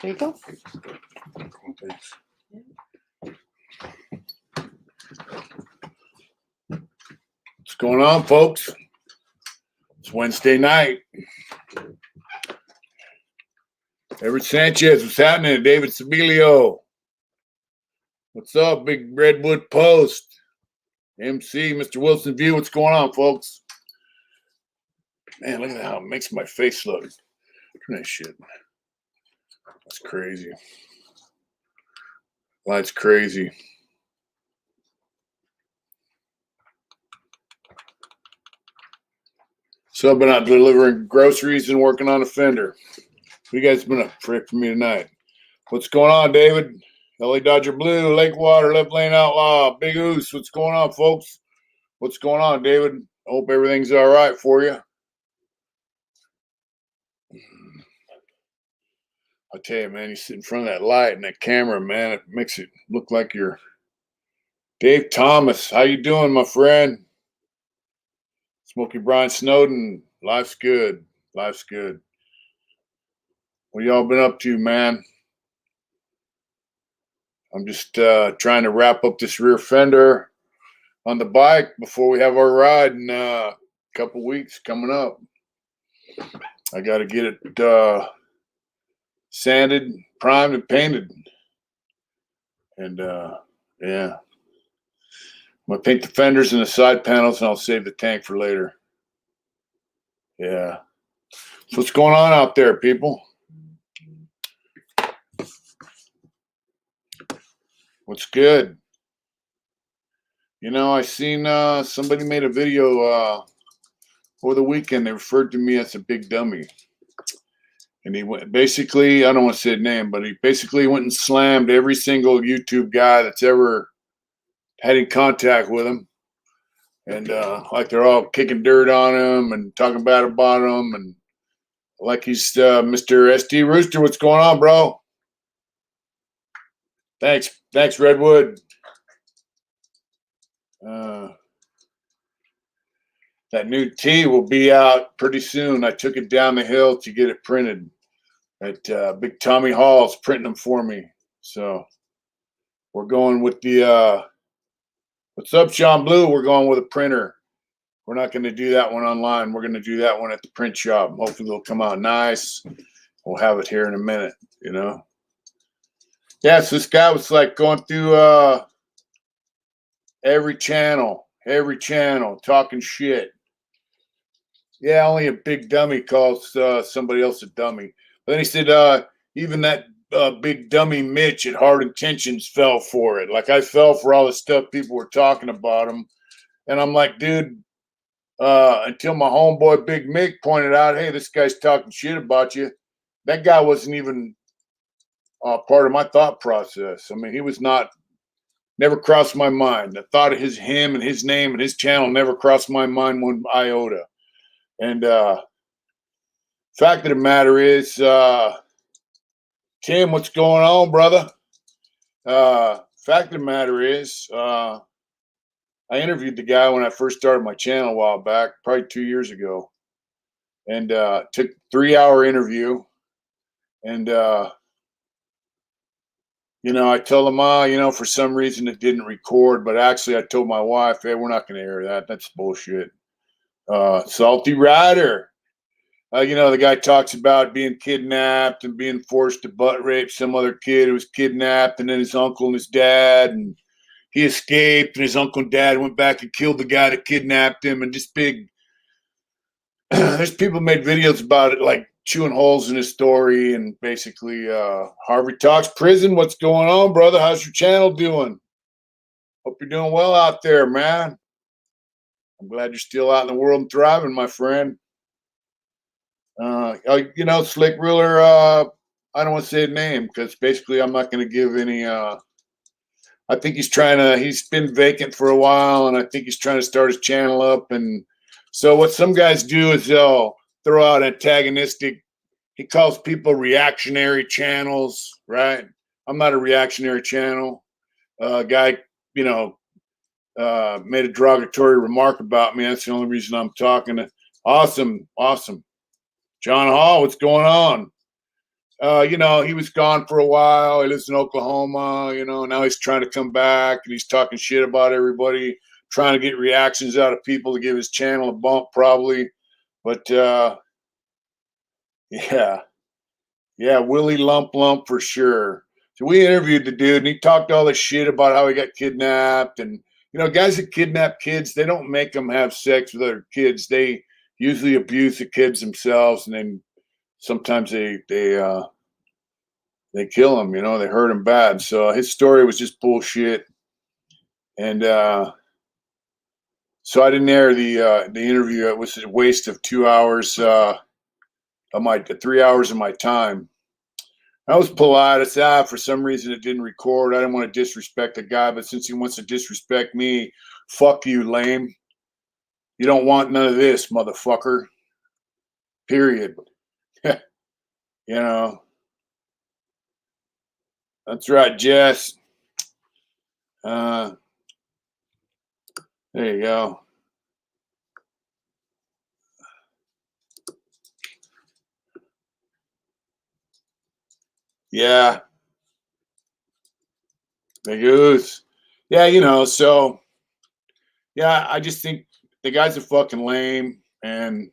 There you go. Thanks. What's going on, folks? It's Wednesday night. Everett Sanchez, what's happening? David Sibilio. What's up, Big Redwood Post? MC, Mr. Wilson View, what's going on, folks? Man, look at how it makes my face look. Turn that shit. That's crazy. That's crazy. So I've been out delivering groceries and working on a fender. You guys been up for me tonight. What's going on, David? LA Dodger Blue, Lakewater, Left Lane Outlaw, Big Oos. What's going on, folks? What's going on, David? Hope everything's all right for you. I tell you, man, you sit in front of that light and that camera, man, it makes it look like you're Dave Thomas. How you doing, my friend? Smokey Brian Snowden. Life's good. Life's good. What y'all been up to, man? I'm just trying to wrap up this rear fender on the bike before we have our ride in a couple weeks coming up. I got to get it sanded, primed, and painted. And yeah. I'm going to paint the fenders and the side panels, and I'll save the tank for later. Yeah. So what's going on out there, people? What's good? You know, I seen somebody made a video over the weekend. They referred to me as a big dummy. And he went, basically, I don't want to say his name, but he basically went and slammed every single YouTube guy that's ever had in contact with him. And like they're all kicking dirt on him and talking bad about him. And like he's Mr. SD Rooster. What's going on, bro? Thanks, Redwood. That new tee will be out pretty soon. I took it down the hill to get it printed. At Big Tommy Hall's printing them for me. So we're going with the what's up, Sean Blue? We're going with a printer. We're not going to do that one online. We're going to do that one at the print shop. Hopefully it'll come out nice. We'll have it here in a minute, you know. Yeah, so this guy was like going through every channel, talking shit. Yeah, only a big dummy calls somebody else a dummy. But then he said, even that big dummy Mitch at Hard Intentions fell for it. Like I fell for all the stuff people were talking about him. And I'm like, dude, until my homeboy Big Mick pointed out, hey, this guy's talking shit about you. That guy wasn't even part of my thought process. I mean, he was never crossed my mind. The thought of him and his name and his channel never crossed my mind one iota. And fact of the matter is, Tim, what's going on, brother? Fact of the matter is, I interviewed the guy when I first started my channel a while back, probably 2 years ago, and took a 3-hour interview. And you know, I told him, you know, for some reason it didn't record, but actually I told my wife, hey, we're not going to air that. That's bullshit. Salty Rider. You know, the guy talks about being kidnapped and being forced to butt rape some other kid who was kidnapped, and then his uncle and his dad, and he escaped, and his uncle and dad went back and killed the guy that kidnapped him, and just big. There's people made videos about it, like chewing holes in his story, and basically Harvey Talks Prison. What's going on, brother? How's your channel doing? Hope you're doing well out there, man. I'm glad you're still out in the world and thriving, my friend. You know, Slick Ruler, I don't want to say a name because basically I'm not going to give any. I think he's been vacant for a while, and I think he's trying to start his channel up. And so what some guys do is they'll throw out antagonistic, he calls people reactionary channels, right? I'm not a reactionary channel. Guy, you know, made a derogatory remark about me. That's the only reason I'm talking. Awesome. John Hall, what's going on? He was gone for a while. He lives in Oklahoma, now he's trying to come back and he's talking shit about everybody, trying to get reactions out of people to give his channel a bump, probably. But yeah, yeah, Willie Lump Lump for sure. So we interviewed the dude and he talked all this shit about how he got kidnapped. And, guys that kidnap kids, they don't make them have sex with other kids. They usually abuse the kids themselves, and then sometimes they kill him, they hurt him bad. So his story was just bullshit. And so I didn't air the interview. It was a waste of 2 hours of my 3 hours of my time. I was polite. I said, for some reason it didn't record. I didn't want to disrespect the guy, but since he wants to disrespect me, fuck you, lame. You don't want none of this, motherfucker. Period. That's right, Jess. There you go. Yeah. Big Goose. Yeah, so yeah, I just think the guy's a fucking lame, and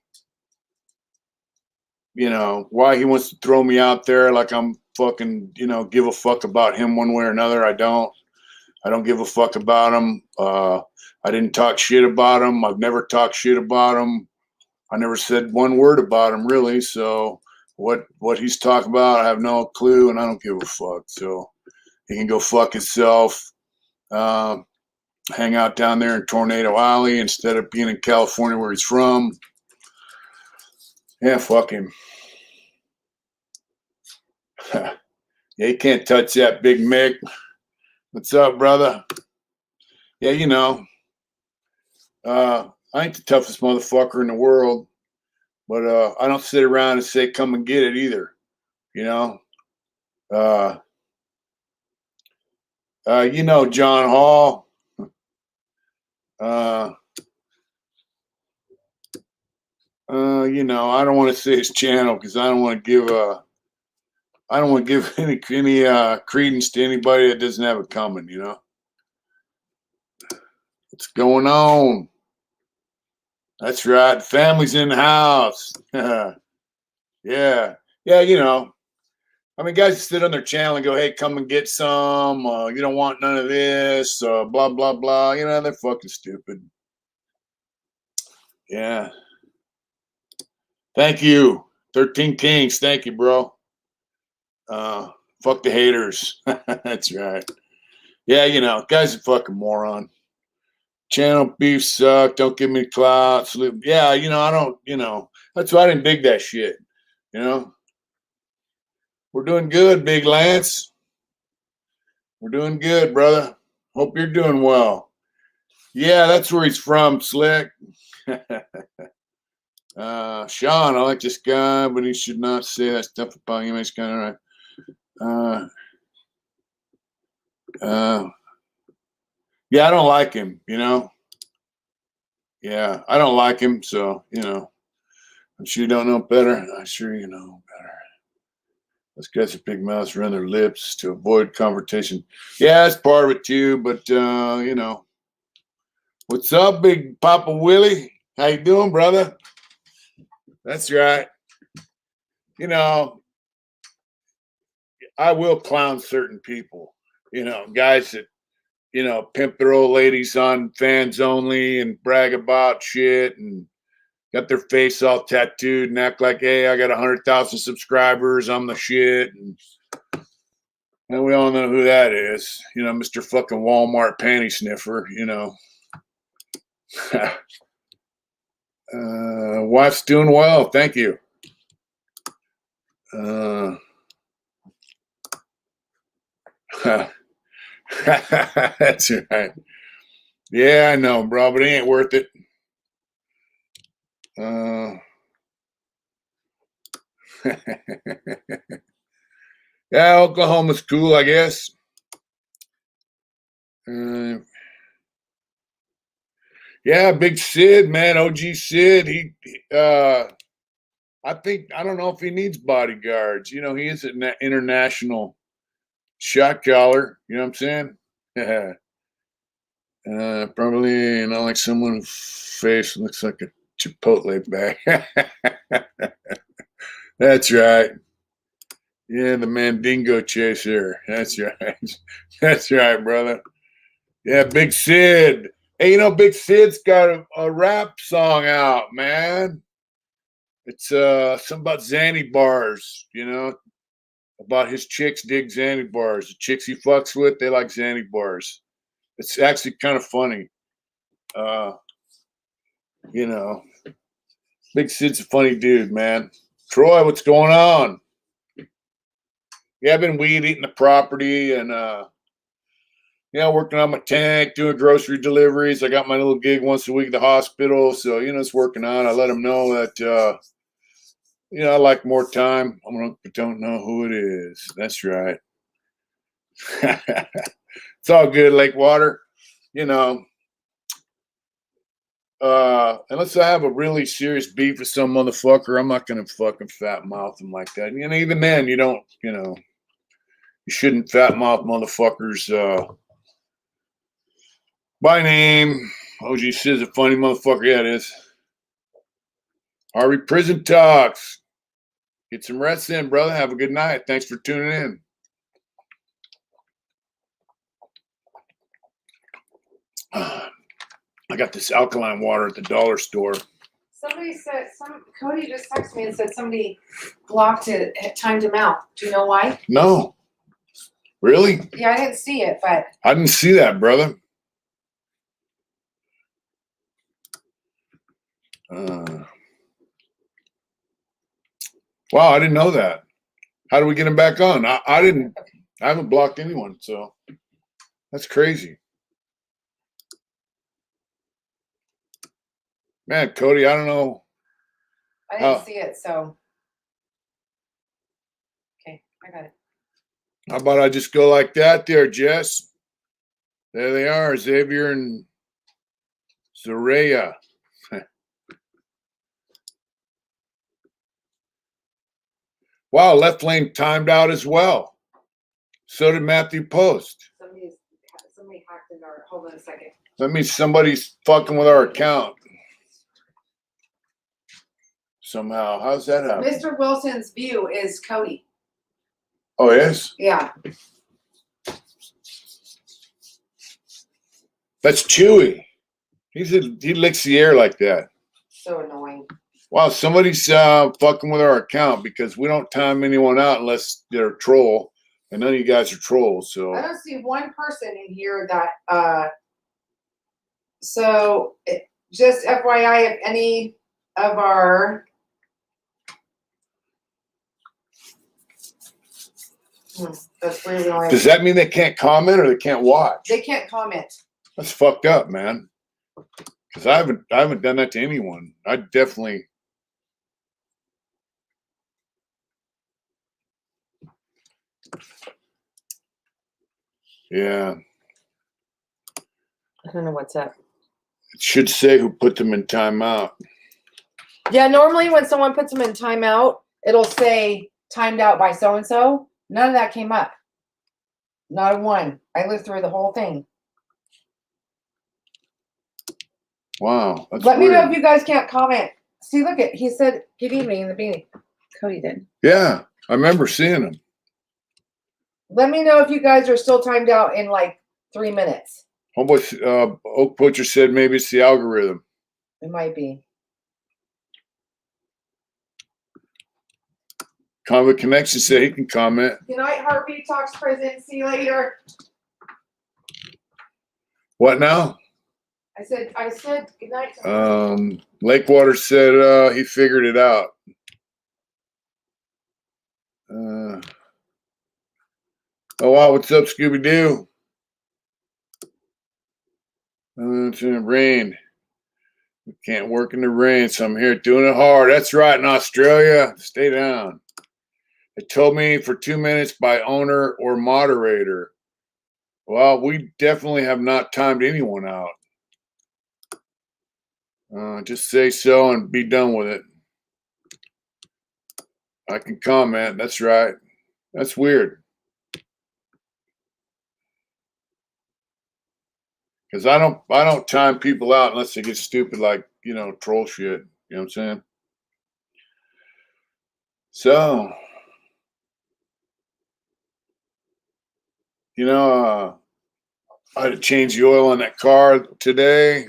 why he wants to throw me out there like I'm fucking, give a fuck about him one way or another. I don't give a fuck about him. I didn't talk shit about him. I've never talked shit about him. I never said one word about him, really. So what he's talking about, I have no clue, and I don't give a fuck. So he can go fuck himself. Hang out down there in Tornado Alley instead of being in California where he's from. Yeah, fuck him. Yeah, you can't touch that, Big Mick. What's up, brother? Yeah, I ain't the toughest motherfucker in the world, but I don't sit around and say, come and get it either. John Hall. I don't want to say his channel because I don't want to give any credence to anybody that doesn't have it coming. What's going on? That's right. Family's in the house. Yeah. Yeah. I mean, guys sit on their channel and go, hey, come and get some. You don't want none of this. Blah, blah, blah. They're fucking stupid. Yeah. Thank you. 13 Kings. Thank you, bro. Fuck the haters. That's right. Yeah, guy's a fucking moron. Channel beef suck. Don't give me clout. Yeah, I don't, that's why I didn't dig that shit. We're doing good, Big Lance. We're doing good, brother. Hope you're doing well. Yeah, that's where he's from, Slick. Sean, I like this guy, but he should not say that stuff about him. He's kind of yeah, I don't like him, Yeah, I don't like him, so, I'm sure you don't know better. I'm sure you know better. Those guys are big mouths around their lips to avoid confrontation. Yeah, that's part of it too, but what's up, Big Papa Willie? How you doing, brother? That's right. I will clown certain people, guys that, pimp their old ladies on fans only and brag about shit and got their face all tattooed and act like, hey, I got 100,000 subscribers. I'm the shit. And we all know who that is. Mr. fucking Walmart panty sniffer, Wife's doing well. Thank you. That's right. Yeah, I know, bro, but it ain't worth it. Yeah, Oklahoma's cool, I guess. Yeah, Big Sid, man, OG Sid. I think I don't know if he needs bodyguards. You know, he is an international shot caller. You know what I'm saying? Probably not like someone whose face looks like a Chipotle bag. That's right. Yeah, the Mandingo chaser. That's right. That's right, brother. Yeah, Big Sid. Hey, you know, Big Sid's got a rap song out, man. It's something about Xanny bars, you know, about his chicks dig Xanny bars. The chicks he fucks with, they like Xanny bars. It's actually kind of funny. Uh, you know, Big Sid's a funny dude, man. Troy, what's going on? Yeah, I've been weed eating the property and yeah, working on my tank, doing grocery deliveries. I got my little gig once a week at the hospital, so you know it's working on. I let them know that you know I like more time. I don't know who it is. That's right. It's all good, Lake Water. You know, unless I have a really serious beef with some motherfucker, I'm not gonna fucking fat mouth him like that. You know, even then, you don't. You know, you shouldn't fat mouth motherfuckers. By name, OG says a funny motherfucker. Yeah, it is. Harvey Prison Talks. Get some rest in, brother. Have a good night. Thanks for tuning in. I got this alkaline water at the dollar store. Somebody said, Cody just texted me and said somebody blocked it, had timed him out. Do you know why? No. Really? Yeah, I didn't see it, but. I didn't see that, brother. Wow, I didn't know that. How do we get him back on? I haven't blocked anyone, so that's crazy. Man, Cody, I don't know. I didn't see it, so. Okay, I got it. How about I just go like that there, Jess? There they are, Xavier and Zaraya. Wow, left lane timed out as well. So did Matthew Post. Somebody hacked into our. Hold on a second. That means somebody's fucking with our account somehow. How's that happen? Mr. Wilson's view is Cody. Oh, yes? Yeah. That's Chewy. He licks the air like that. So annoying. Wow, somebody's fucking with our account because we don't time anyone out unless they're a troll, and none of you guys are trolls. So I don't see one person in here that. So just FYI, if any of our. That's really annoying. Does that mean they can't comment or they can't watch? They can't comment. That's fucked up, man. Because I haven't done that to anyone. I definitely. Yeah. I don't know what's up. It should say who put them in timeout. Yeah, normally when someone puts them in timeout, it'll say timed out by so and so. None of that came up. Not a one. I lived through the whole thing. Wow. That's Let weird. me know if you guys can't comment. See, look at he said good evening in the beginning. Cody did. Yeah, I remember seeing him. Let me know if you guys are still timed out in like 3 minutes. Homeboy Oak Butcher said maybe it's the algorithm. It might be. Convict Connection said he can comment. Good night, Heartbeat Talks Prison. See you later. What now? I said good night. Lakewater said he figured it out. Oh wow, what's up, Scooby Doo? It's in the rain. We can't work in the rain, so I'm here doing it hard. That's right, in Australia. Stay down. It told me for 2 minutes by owner or moderator. Well, we definitely have not timed anyone out. Just say so and be done with it. I can comment. That's right. That's weird. Because I don't time people out unless they get stupid, like, troll shit. You know what I'm saying? So, you know, I had to change the oil on that car today.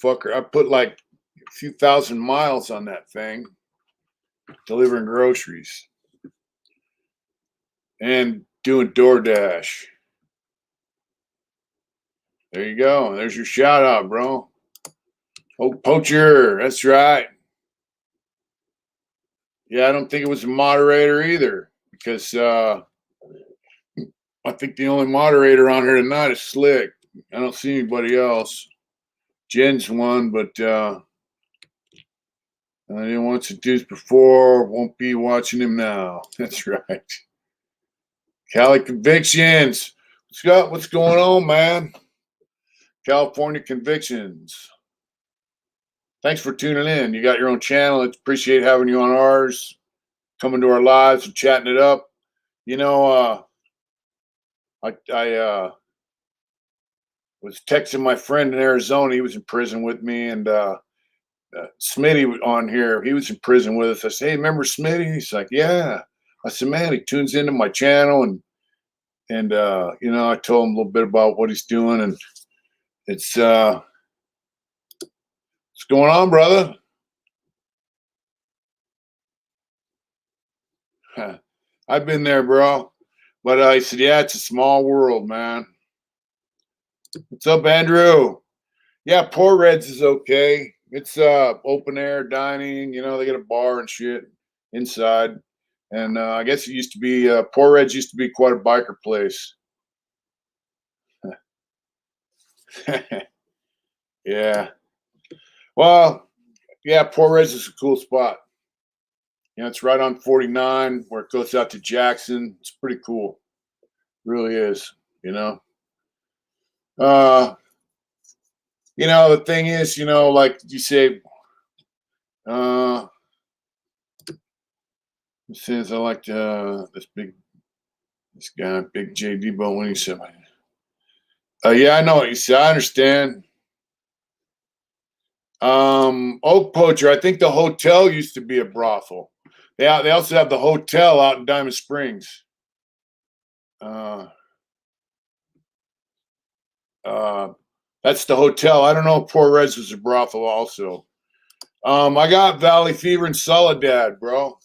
Fucker, I put like a few thousand miles on that thing, delivering groceries and doing DoorDash. There you go. There's your shout out, bro. Oh, Poacher. That's right. Yeah, I don't think it was a moderator either, because I think the only moderator on here tonight is Slick. I don't see anybody else. Jen's one, but I didn't watch the dudes before. Won't be watching him now. That's right. Cali Convictions. What's going on, man? California Convictions. Thanks for tuning in. You got your own channel. It's appreciate having you on ours, coming to our lives and chatting it up. I was texting my friend in Arizona. He was in prison with me, and Smitty on here. He was in prison with us. I said, "Hey, remember Smitty?" He's like, "Yeah." I said, "Man, he tunes into my channel, and I told him a little bit about what he's doing, and it's what's going on, brother." I've been there, bro. But I said, "Yeah, it's a small world, man." What's up, Andrew? Yeah, Poor Reds is okay. It's open air dining. They got a bar and shit inside. And I guess it used to be Poor Reds used to be quite a biker place. Yeah. Well, yeah, Poor Reds is a cool spot. It's right on 49 where it goes out to Jackson. It's pretty cool. Really is, you know. Uh, the thing is, like you say, uh it says I like this guy, Big JD Bo when he said, yeah, I know what you said. I understand. Oak Poacher, I think the hotel used to be a brothel. They also have the hotel out in Diamond Springs. Uh, that's the hotel. I don't know if Poor Reds was a brothel also. I got Valley Fever and Soledad, bro.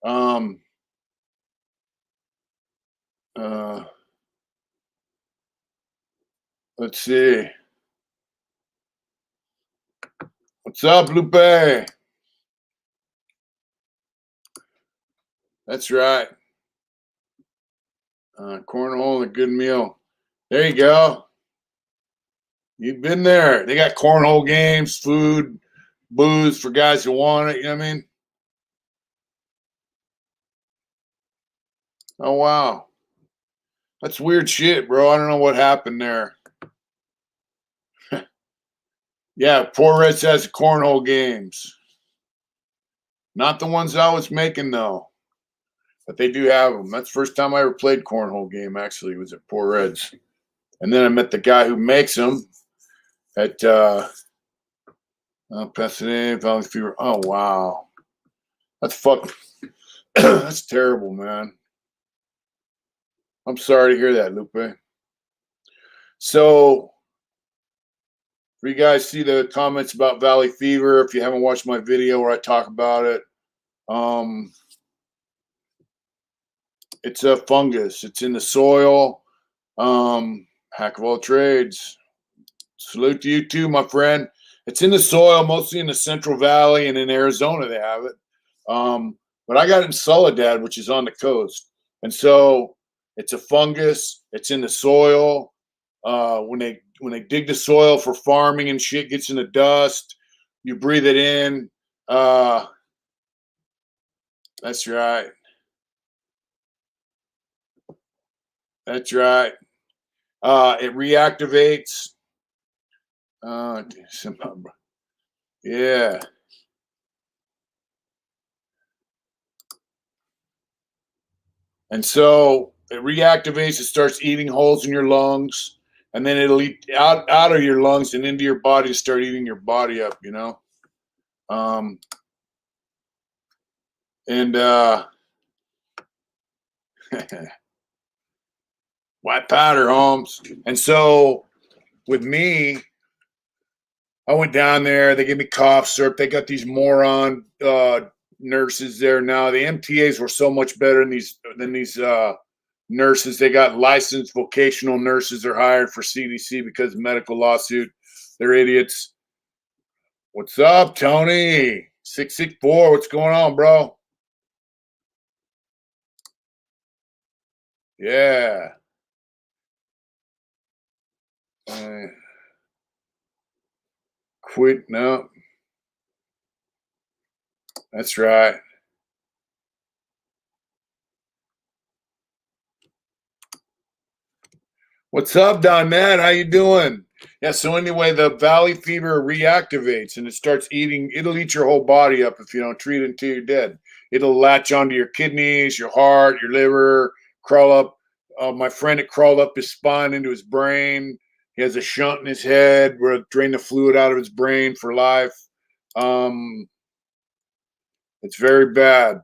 Um, uh, let's see. What's up, Lupe? That's right. Cornhole and a good meal. There you go. You've been there. They got cornhole games, food, booze for guys who want it. You know what I mean? Oh, wow. That's weird shit, bro. I don't know what happened there. Yeah, Poor Reds has cornhole games. Not the ones I was making, though. But they do have them. That's the first time I ever played cornhole game, actually. It was at Poor Reds. And then I met the guy who makes them at Pasadena, Valley Fever. Oh, wow. That's fucking... That's terrible, man. I'm sorry to hear that, Lupe. So, for you guys see the comments about Valley Fever, if you haven't watched my video where I talk about it, it's a fungus. It's in the soil. Hack of all trades. Salute to you too, my friend. It's in the soil, mostly in the Central Valley, and in Arizona they have it. But I got it in Soledad, which is on the coast. And so it's a fungus. It's in the soil. When they dig the soil for farming and shit, gets in the dust. You breathe it in. That's right. That's right. It reactivates. Yeah. And so it reactivates, it starts eating holes in your lungs, and then it'll eat out of your lungs and into your body and start eating your body up, you know? And white powder, Holmes. And so with me, I went down there. They gave me cough syrup. They got these moron nurses there now. The MTAs were so much better than these nurses. They got licensed vocational nurses. They're hired for CDC because of medical lawsuit. They're idiots. What's up, Tony? 664. What's going on, bro? Yeah. Quit. No. That's right. What's up, Donette? How you doing? Yeah, so anyway, the valley fever reactivates and it starts eating. It'll eat your whole body up if you don't treat it until you're dead. It'll latch onto your kidneys, your heart, your liver, crawl up. My friend, it crawled up his spine into his brain. He has a shunt in his head where it drained the fluid out of his brain for life. It's very bad.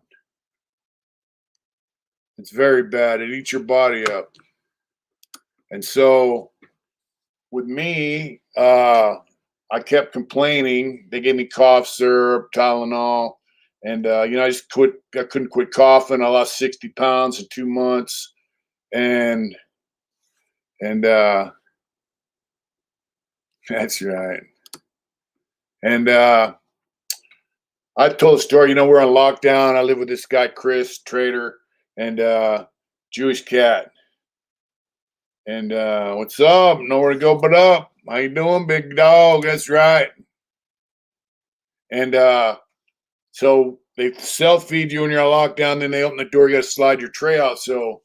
It's very bad. It eats your body up. And so with me, I kept complaining. They gave me cough syrup, Tylenol, and I just quit. I couldn't quit coughing. I lost 60 pounds in 2 months, and that's right. And I told a story. We're on lockdown. I live with this guy Chris Trader and Jewish cat. And what's up? Nowhere to go but up. How you doing, big dog? That's right. And so they self-feed you when you're on lockdown. Then they open the door. You got to slide your tray out. So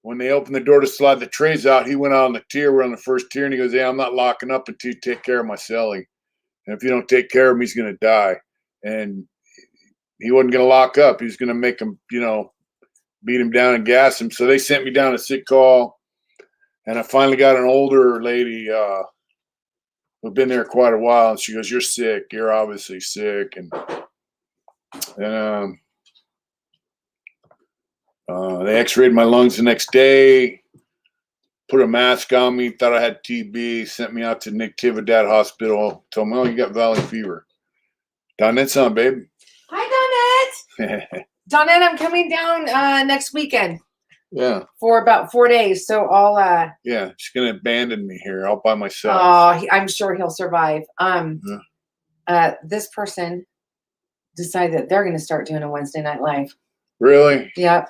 when they open the door to slide the trays out, he went out on the tier. We're on the first tier, and he goes, "Yeah, I'm not locking up until you take care of my celly. And if you don't take care of him, he's going to die." And he wasn't going to lock up. He was going to make him, beat him down and gas him. So they sent me down a sick call. And I finally got an older lady who'd been there quite a while. And she goes, "You're sick. You're obviously sick." And they x-rayed my lungs the next day, put a mask on me, thought I had TB, sent me out to Natividad Hospital, told me, "Oh, you got valley fever." Donette's on, babe. Hi, Donette. Donette, I'm coming down next weekend. Yeah. For about 4 days. So I'll yeah, she's gonna abandon me here all by myself. Oh, I'm sure he'll survive. This person decided that they're gonna start doing a Wednesday Night Live. Really? Yep.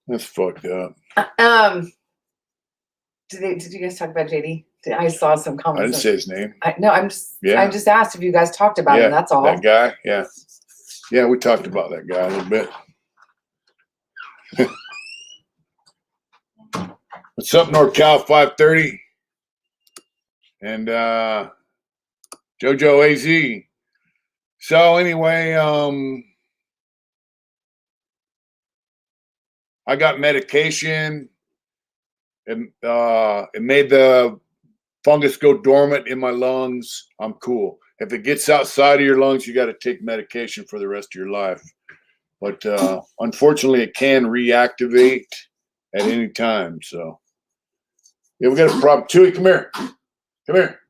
That's fucked up. Did you guys talk about JD? I saw some comments. I didn't say his name. I just asked if you guys talked about him. That's all. That guy. Yeah, we talked about that guy a little bit. What's up, NorCal 530? And JoJo AZ. So anyway, I got medication. It made the fungus go dormant in my lungs. I'm cool. If it gets outside of your lungs, you got to take medication for the rest of your life. But unfortunately, it can reactivate at any time. So, yeah, we got a problem. Chewy, come here. Come here.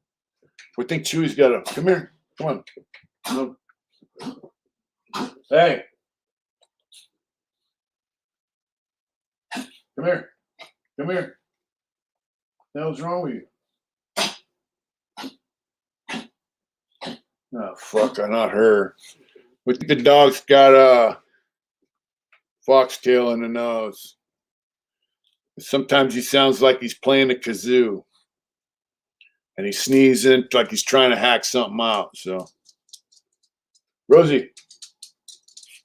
We think Chewy's got a. Come here. Come on. Hey. Come here. Come here. What the hell's wrong with you? Oh, fuck. Not her. We think the dog's got a foxtail in the nose. Sometimes he sounds like he's playing a kazoo. And he's sneezing like he's trying to hack something out. So, Rosie,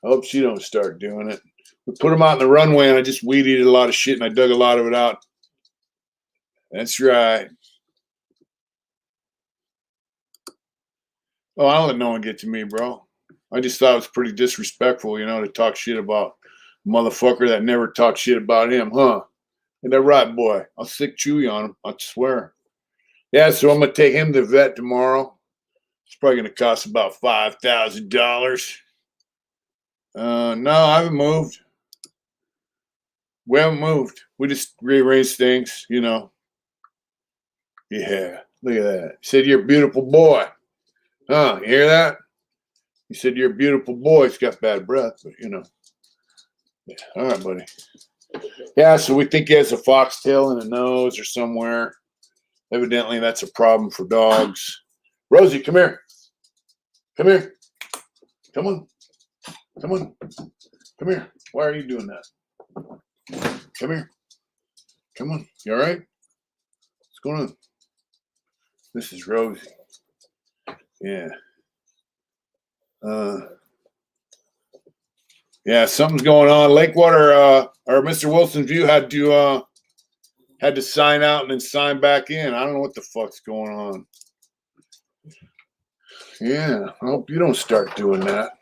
I hope she don't start doing it. We put him out in the runway, and I just weed-eated a lot of shit, and I dug a lot of it out. That's right. Oh, I don't let no one get to me, bro. I just thought it was pretty disrespectful, to talk shit about Motherfucker that never talked shit about him, huh? Ain't that right, boy? I'll stick Chewy on him. I swear. Yeah, so I'm gonna take him to the vet tomorrow. It's probably gonna cost about $5,000. No, I haven't moved. We haven't moved. We just rearranged things, you know. Yeah, look at that. He said you're a beautiful boy. Huh? You hear that? He said you're a beautiful boy. He's got bad breath, but you know. Yeah. All right, buddy. Yeah, so we think he has a foxtail in the nose or somewhere. Evidently, that's a problem for dogs. Rosie, come here. Come here. Come on. Come on. Come here. Why are you doing that? Come here. Come on. You all right? What's going on? This is Rosie. Yeah. Yeah, something's going on. Lakewater, or Mr. Wilson View had to sign out and then sign back in. I don't know what the fuck's going on. Yeah, I hope you don't start doing that.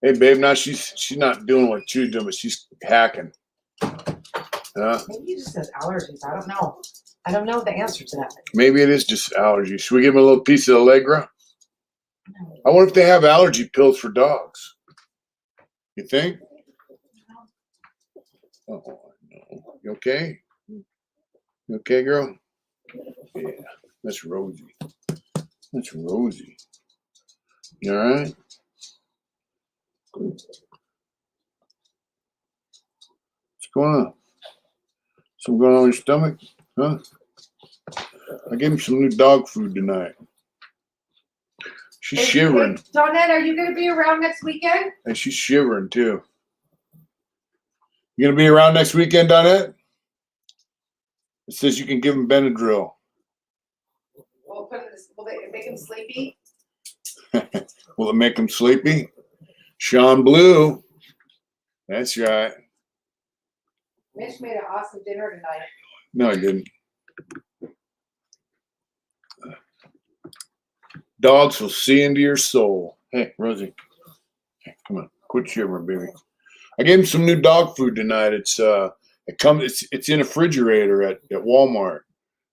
Hey, babe, now she's not doing what you're doing, but she's hacking. Maybe he just has allergies. I don't know. I don't know the answer to that. Maybe it is just allergies. Should we give him a little piece of Allegra? I wonder if they have allergy pills for dogs. You think? Oh, no. You okay? You okay, girl? Yeah, that's Rosie. That's Rosie. You all right? What's going on? Something going on with your stomach? Huh? I gave him some new dog food tonight. She's shivering. Hey, Donette, are you going to be around next weekend? And she's shivering too. You gonna be around next weekend, Donette? It says you can give him Benadryl. Will they make him sleepy? Will it make him sleepy? Sean Blue. That's right. Mitch made an awesome dinner tonight. No, I didn't. Dogs will see into your soul. Hey, Rosie. Hey, come on. Quit shivering, baby. I gave him some new dog food tonight. It's in a refrigerator at Walmart.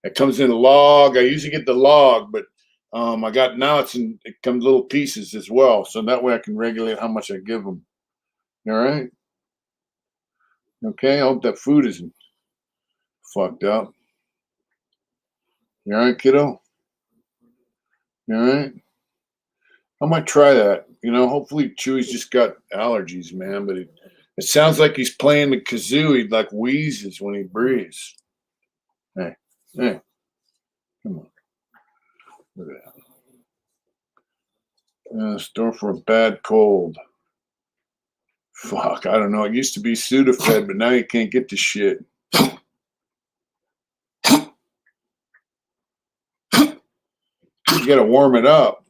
It comes in a log. I usually get the log, but it comes little pieces as well. So that way I can regulate how much I give them. You all right? Okay, I hope that food isn't fucked up. You all right, kiddo? You all right? I might try that. You know, hopefully Chewy's just got allergies, man. But it sounds like he's playing the kazoo. He like wheezes when he breathes. Hey, come on. Look at that. Store for a bad cold. Fuck, I don't know. It used to be Sudafed, but now you can't get the shit. You gotta warm it up.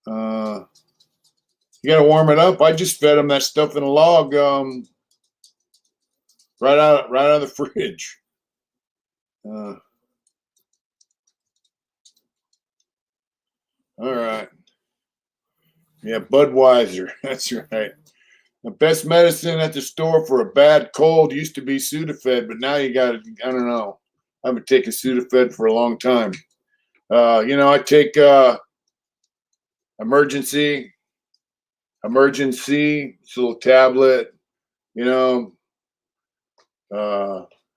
You gotta warm it up. I just fed him that stuff in a log, right out of the fridge. All right. Yeah, Budweiser. That's right. The best medicine at the store for a bad cold used to be Sudafed, but now you got, I don't know. I haven't taken Sudafed for a long time. I take emergency. It's a little tablet.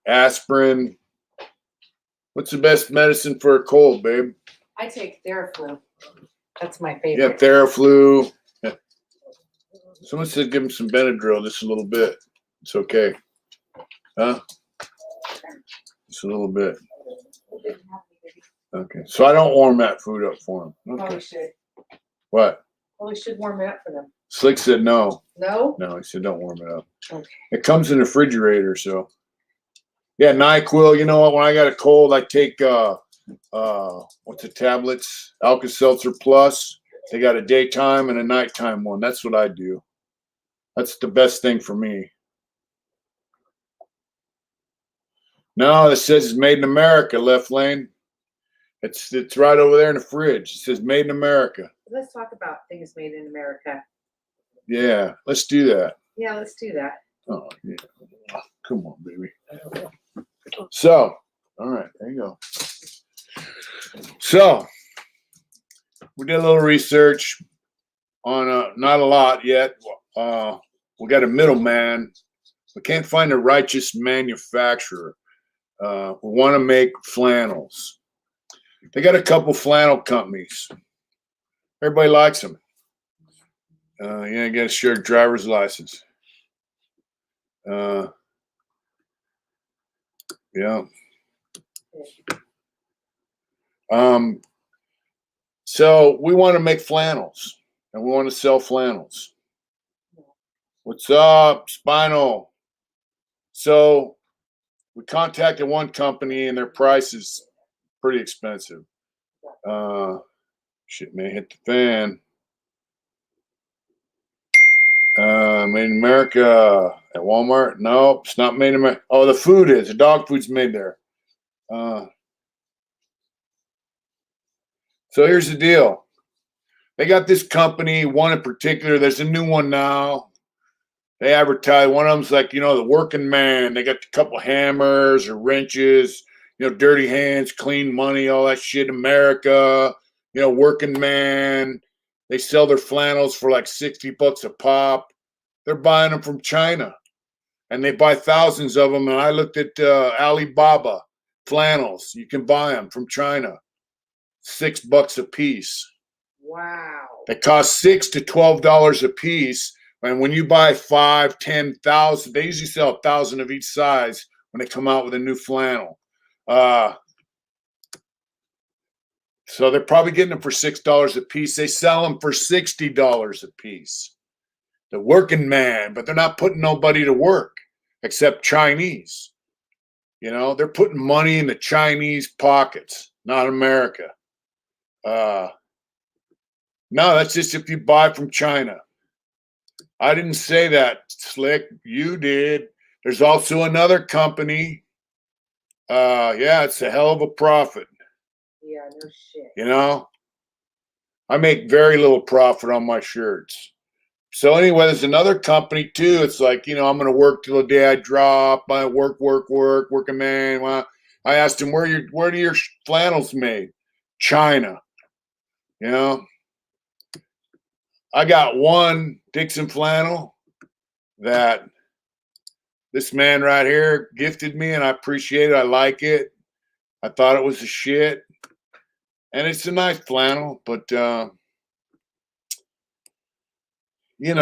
Aspirin. What's the best medicine for a cold, babe? I take Theraflu. That's my Yeah, favorite. Theraflu. Yeah. Someone said give him some Benadryl just a little bit. It's okay. Huh? Just a little bit. Okay. So I don't warm that food up for him. Okay. Probably should. What? Well, we should warm it up for them. Slick said no. No? No, he said don't warm it up. Okay. It comes in the refrigerator, so. Yeah, NyQuil. You know what? When I got a cold, I take what's the tablets? Alka-Seltzer Plus. They got a daytime and a nighttime one. That's what I do. That's the best thing for me. No, it says it's made in America, left lane. It's right over there in the fridge. It says made in America. Let's talk about things made in America. Yeah, let's do that. Yeah, let's do that. Oh, yeah. Come on, baby. So, all right, there you go. So, we did a little research on not a lot yet. We got a middleman. We can't find a righteous manufacturer. We want to make flannels. They got a couple flannel companies. Everybody likes them. You got to share driver's license. Yeah. So we want to make flannels and we want to sell flannels. What's up, Spinal? So we contacted one company and their price is pretty expensive. Shit may hit the fan. Made in America at Walmart? Nope, it's not made in America. Oh, the food is. The dog food's made there. So here's the deal. They got this company, one in particular. There's a new one now. They advertise. One of them's like, the working man. They got a couple hammers or wrenches, dirty hands, clean money, all that shit. America, working man. They sell their flannels for like $60 a pop. They're buying them from China, and they buy thousands of them. And I looked at Alibaba flannels. You can buy them from China, $6 a piece. Wow. They cost $6 to $12 a piece. And when you buy 5, 10,000, they usually sell 1,000 of each size when they come out with a new flannel. So they're probably getting them for $6 a piece. They sell them for $60 a piece. The working man, but they're not putting nobody to work except Chinese. They're putting money in the Chinese pockets, not America. No, that's just if you buy from China. I didn't say that, Slick. You did. There's also another company. Yeah, it's a hell of a profit. Yeah, no shit. I make very little profit on my shirts. So anyway, there's another company too. It's like, I'm going to work till the day I drop. I working man. Well, I asked him, where are your flannels made? China. I got one Dixon flannel that this man right here gifted me, and I appreciate it. I like it. I thought it was a shit. And it's a nice flannel, but, we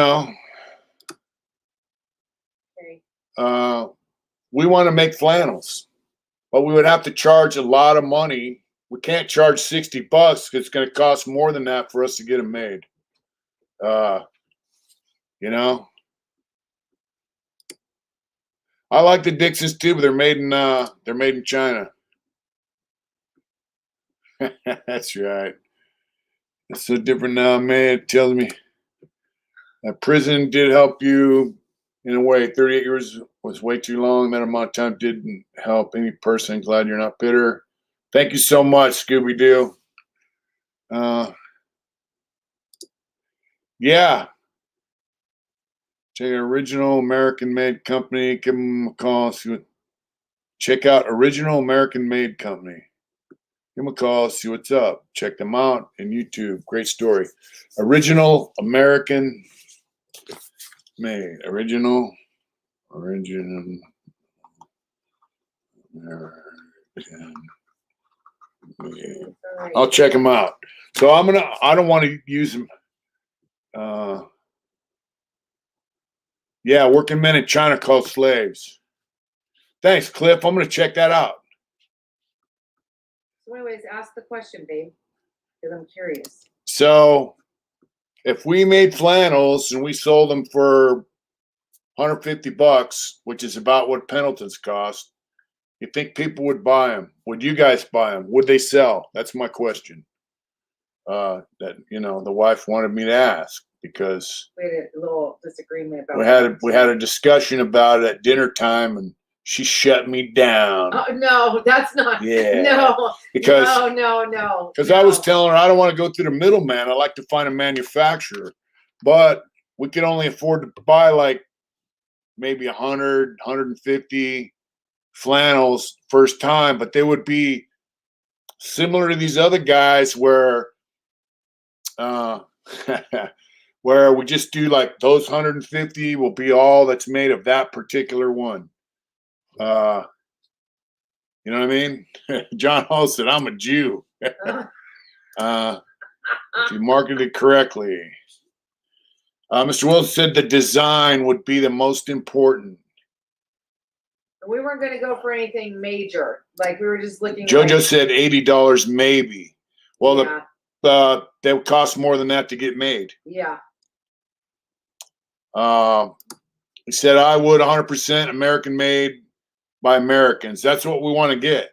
want to make flannels, but we would have to charge a lot of money. We can't charge $60 because it's going to cost more than that for us to get them made. I like the Dixons too, but they're made in China. That's right. It's so different now, man. It tells me that prison did help you in a way. 38 years was way too long. That amount of time didn't help any person. Glad you're not bitter. Thank you so much, Scooby-Doo. Yeah. Check out Original American Made Company. Give them a call. Check out Original American Made Company. Give them a call. See what's up. Check them out in YouTube. Great story. Original American Made. Original American Made. I'll check them out. So I don't want to use them. Yeah, working men in China called slaves. Thanks, Cliff. I'm going to check that out. So anyways, ask the question, babe, because I'm curious. So if we made flannels and we sold them for $150, which is about what Pendletons cost, you think people would buy them? Would you guys buy them? Would they sell? That's my question. That the wife wanted me to ask because we had a little disagreement about. We had a discussion about it at dinner time, and she shut me down. Oh no, that's not. Yeah. No. Because no. Because I was telling her I don't want to go through the middleman. I like to find a manufacturer, but we could only afford to buy like maybe 100, 150 flannels first time, but they would be similar to these other guys where where we just do like those 150 will be all that's made of that particular one. You know what I mean? John Hall said, I'm a Jew. If you marketed it correctly. Mr. Wilson said the design would be the most important. We weren't going to go for anything major. Like we were just looking. JoJo like, said $80 maybe. Well, yeah. they would cost more than that to get made. Yeah. He said I would 100% American made by Americans. That's what we want to get.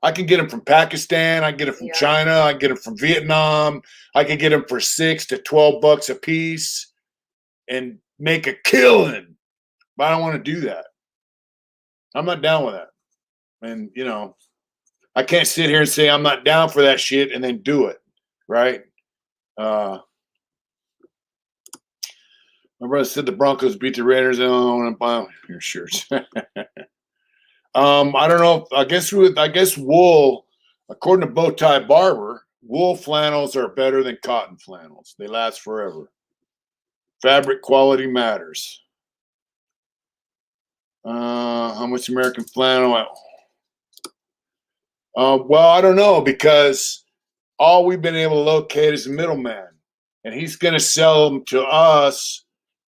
I can get them from Pakistan. I can get them from China. I can get them from Vietnam. I can get them for $6 to $12 a piece and make a killing. But I don't want to do that. I'm not down with that. And, you know, I can't sit here and say I'm not down for that shit and then do it. Right? My brother said the Broncos beat the Raiders. I don't want to buy your shirts. I don't know. I guess wool, according to Bowtie Barber, wool flannels are better than cotton flannels. They last forever. Fabric quality matters. How much American flannel? Well, I don't know, because all we've been able to locate is a middleman, and he's going to sell them to us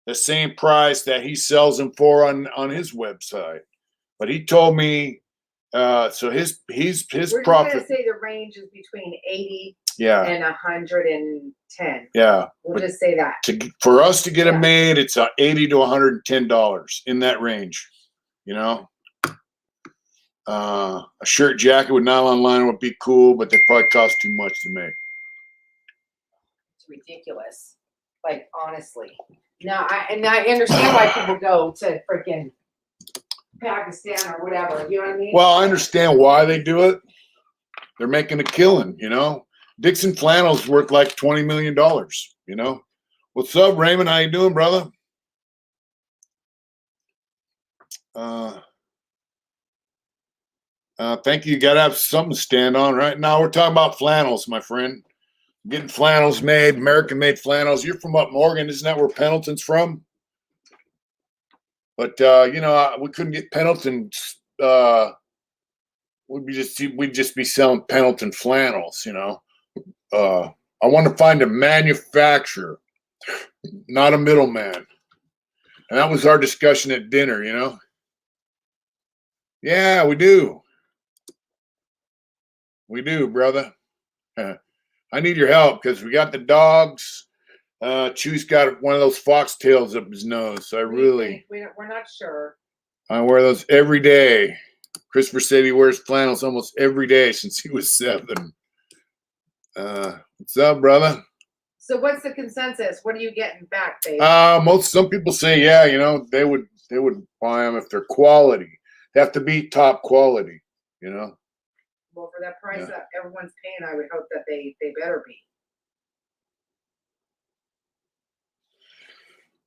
the same price that he sells them for on his website. But he told me, so his We're profit. We're going to say the range is between 80 and 110. Yeah. We'll just say that. For us to get them made, it's $80 to $110 in that range. You know, a shirt jacket with nylon lining would be cool, but they probably cost too much to make. It's ridiculous. Like, honestly. No, I understand why people go to freaking Pakistan or whatever. You know what I mean? Well, I understand why they do it. They're making a killing, you know. Dixon Flannel's worth like $20 million, you know. What's up, Raymond? How you doing, brother? Thank you. You got to have something to stand on. Right now, we're talking about flannels, my friend. Getting flannels made, American-made flannels. You're from up Morgan. Isn't that where Pendleton's from? But, you know, we couldn't get Pendleton's. We'd just be selling Pendleton flannels, you know. I want to find a manufacturer, not a middleman. And that was our discussion at dinner, you know. Yeah, we do. We do, brother. I need your help because we got the dogs. Chew's got one of those foxtails up his nose. So we're not sure. I wear those every day. Christopher said he wears flannels almost every day since he was 7. What's up, brother? So what's the consensus? What are you getting back, babe? Some people say, yeah, you know, they would buy them if they're quality. They have to be top quality, you know. Well, for that price that everyone's paying, I would hope that they better be.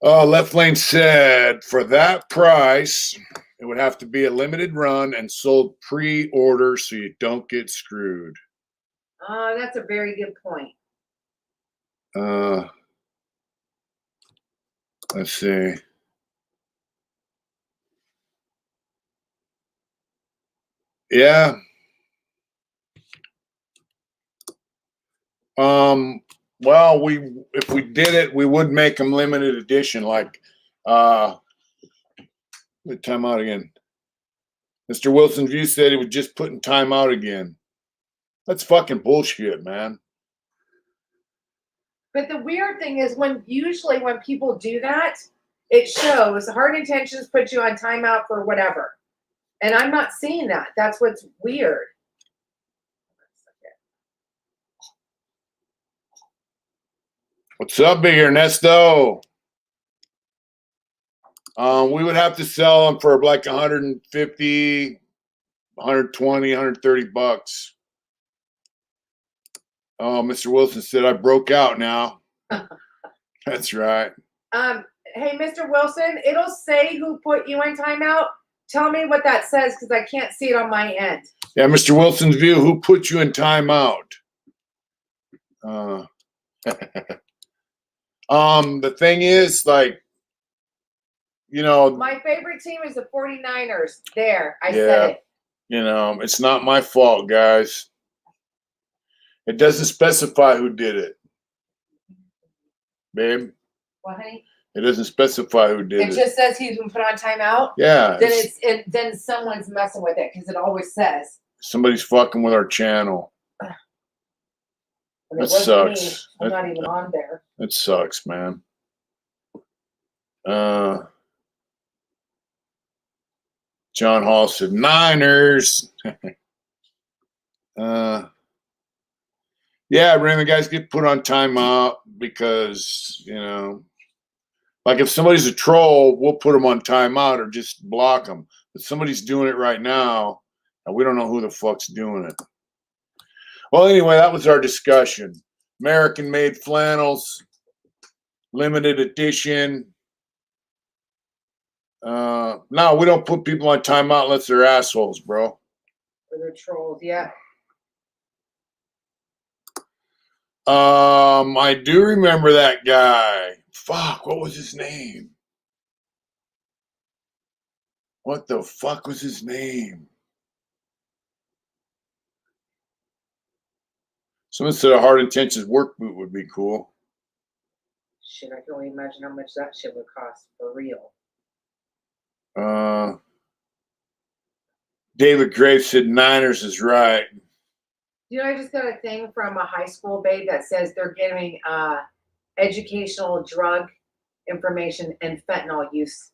Left Lane said, for that price, it would have to be a limited run and sold pre-order so you don't get screwed. That's a very good point. Let's see. Yeah. Well, if we did it, we would make them limited edition, like time out again. Mr. Wilson View said he was just putting time out again. That's fucking bullshit, man. But the weird thing is usually when people do that, it shows hard intentions put you on timeout for whatever. And I'm not seeing that. That's what's weird. What's up, Big Ernesto? We would have to sell them for like 150, 120, 130 bucks. Oh, Mr. Wilson said I broke out now. That's right. Hey, Mr. Wilson, it'll say who put you in timeout. Tell me what that says because I can't see it on my end. Yeah, Mr. Wilson's view. Who put you in timeout? The thing is, like, you know, My favorite team is the 49ers. There, I Yeah. said it. you know, it's not my fault, guys. It doesn't specify who did it, babe. What, honey? It doesn't specify who did It it. just says he's been put on timeout. Yeah, Then then someone's messing with it because it always says. somebody's fucking with our channel. But it That wasn't me. sucks. I'm not even on there. It sucks, man. John Hall said Niners. Yeah, random guys get put on timeout because, you know, like if somebody's a troll, we'll put them on timeout or just block them. But somebody's doing it right now, and we don't know who the fuck's doing it. Well, anyway, that was our discussion. American-made flannels, limited edition. No, we don't put people on timeout unless they're assholes, bro. For the trolls, yeah. I do remember that guy. Fuck, what was his name? What the fuck was his name? Someone said a Hard Intentions work boot would be cool. Shit, I can only imagine how much that shit would cost for real. David Graves said Niners is right. You know, I just got a thing from a high school babe that says they're giving educational drug information and fentanyl use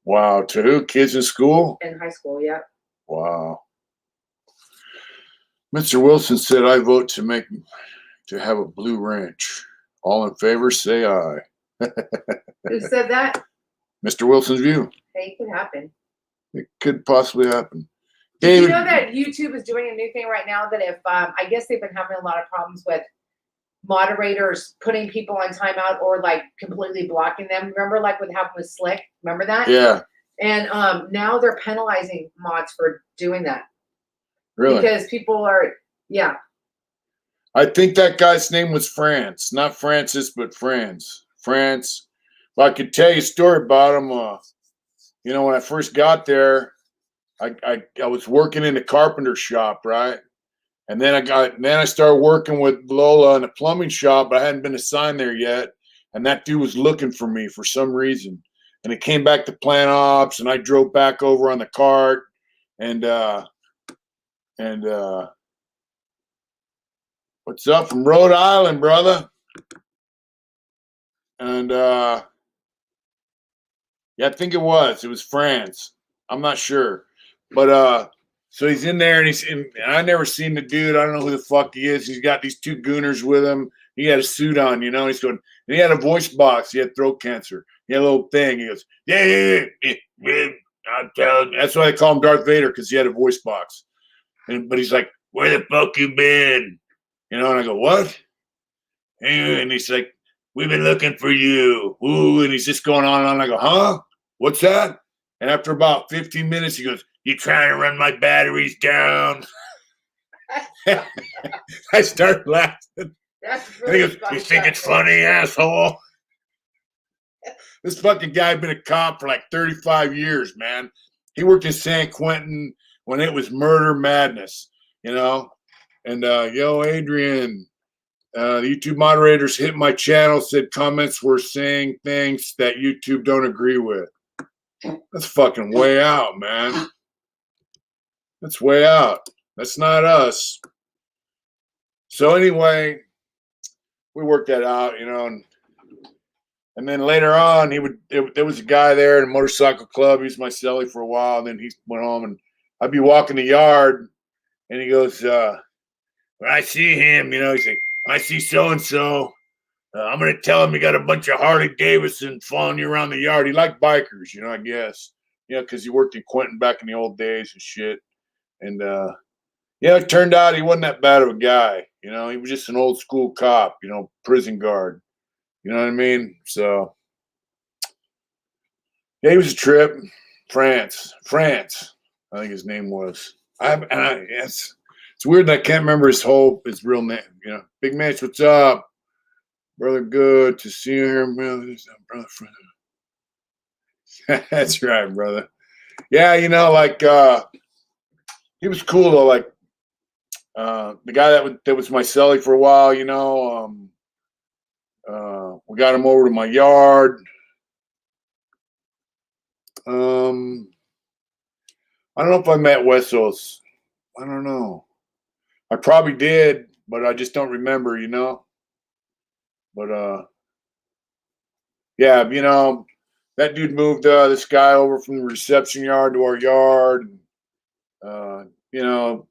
Wow, to who? Kids in school? in high school. Yeah. Wow. Mr. Wilson said, I vote to have a blue ranch. All in favor, say aye. Who said that? Mr. Wilson's view. Hey, it could happen. It could possibly happen. Did David, you know that YouTube is doing a new thing right now that if I guess they've been having a lot of problems with moderators putting people on timeout or like completely blocking them. Remember, like what happened with Slick? Remember that? yeah, And now they're penalizing mods for doing that really. because people are, yeah. I think that guy's name was France, not Francis, but France. France. Well, I could tell you a story about him. You know, when I first got there, I was working in the carpenter shop, right? And then I started working with Lola in a plumbing shop, but I hadn't been assigned there yet. And that dude was looking for me for some reason. And it came back to plant ops, and I drove back over on the cart, and what's up from Rhode Island, brother? And yeah, I think it was France. I'm not sure. But so he's in there, and I never seen the dude. I don't know who the fuck he is. He's got these two gooners with him. He had a suit on, you know. He's going, and he had a voice box. He had throat cancer. He had a little thing. He goes, yeah. I'm telling you. That's why they call him Darth Vader, because he had a voice box. But he's like, where the fuck you been? You know, and I go, what? And he's like, we've been looking for you. Ooh, and he's just going on and on. I go, huh? What's that? And after about 15 minutes, he goes, you trying to run my batteries down? I start laughing. That's And he really goes, you think it's funny, asshole? This fucking guy been a cop for like 35 years, man. He worked in San Quentin when it was murder madness, you know? And yo, Adrian, the YouTube moderators hit my channel, said comments were saying things that YouTube don't agree with. That's fucking way out, man. That's way out. That's not us. So anyway, we worked that out, you know, and then later on, there was a guy there in a motorcycle club. He was my celly for a while, and then he went home, and I'd be walking the yard, and he goes, when I see him, you know, he's like, I see so-and-so, I'm going to tell him you got a bunch of Harley Davidson following you around the yard. He liked bikers, you know, I guess. You know, because he worked in Quentin back in the old days and shit. And, yeah, it turned out he wasn't that bad of a guy. You know, he was just an old school cop, you know, prison guard. You know what I mean? So, Yeah, he was a trip. France. I think his name was. Yes. It's weird that I can't remember his real name. You know, Big Mitch, what's up? Brother, good to see you here, brother. Friend. That's right, brother. Yeah, you know, like he was cool though. Like the guy that was my celly for a while. You know, we got him over to my yard. I don't know if I met Wessos. I don't know. I probably did, but I just don't remember. You know. But yeah, you know, that dude moved this guy over from the reception yard to our yard. You know,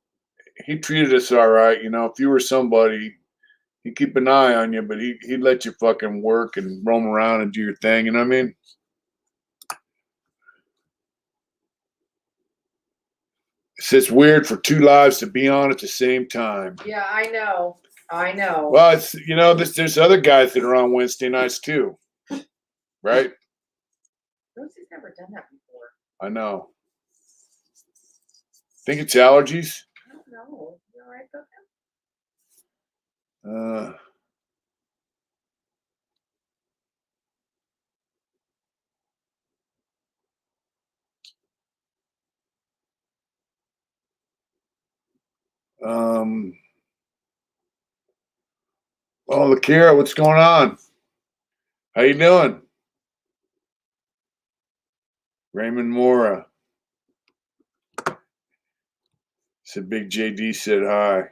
he treated us all right. You know, if you were somebody, he'd keep an eye on you, but he'd let you fucking work and roam around and do your thing. You know what I mean? It's weird for two lives to be on at the same time. Yeah, I know. Well, it's you know, there's other guys that are on Wednesday nights too, right? Rosie's never done that before. I know. Think it's allergies? I don't know. You all right about that? Oh, Lakira, what's going on? How you doing? Raymond Mora. Said Big JD said hi.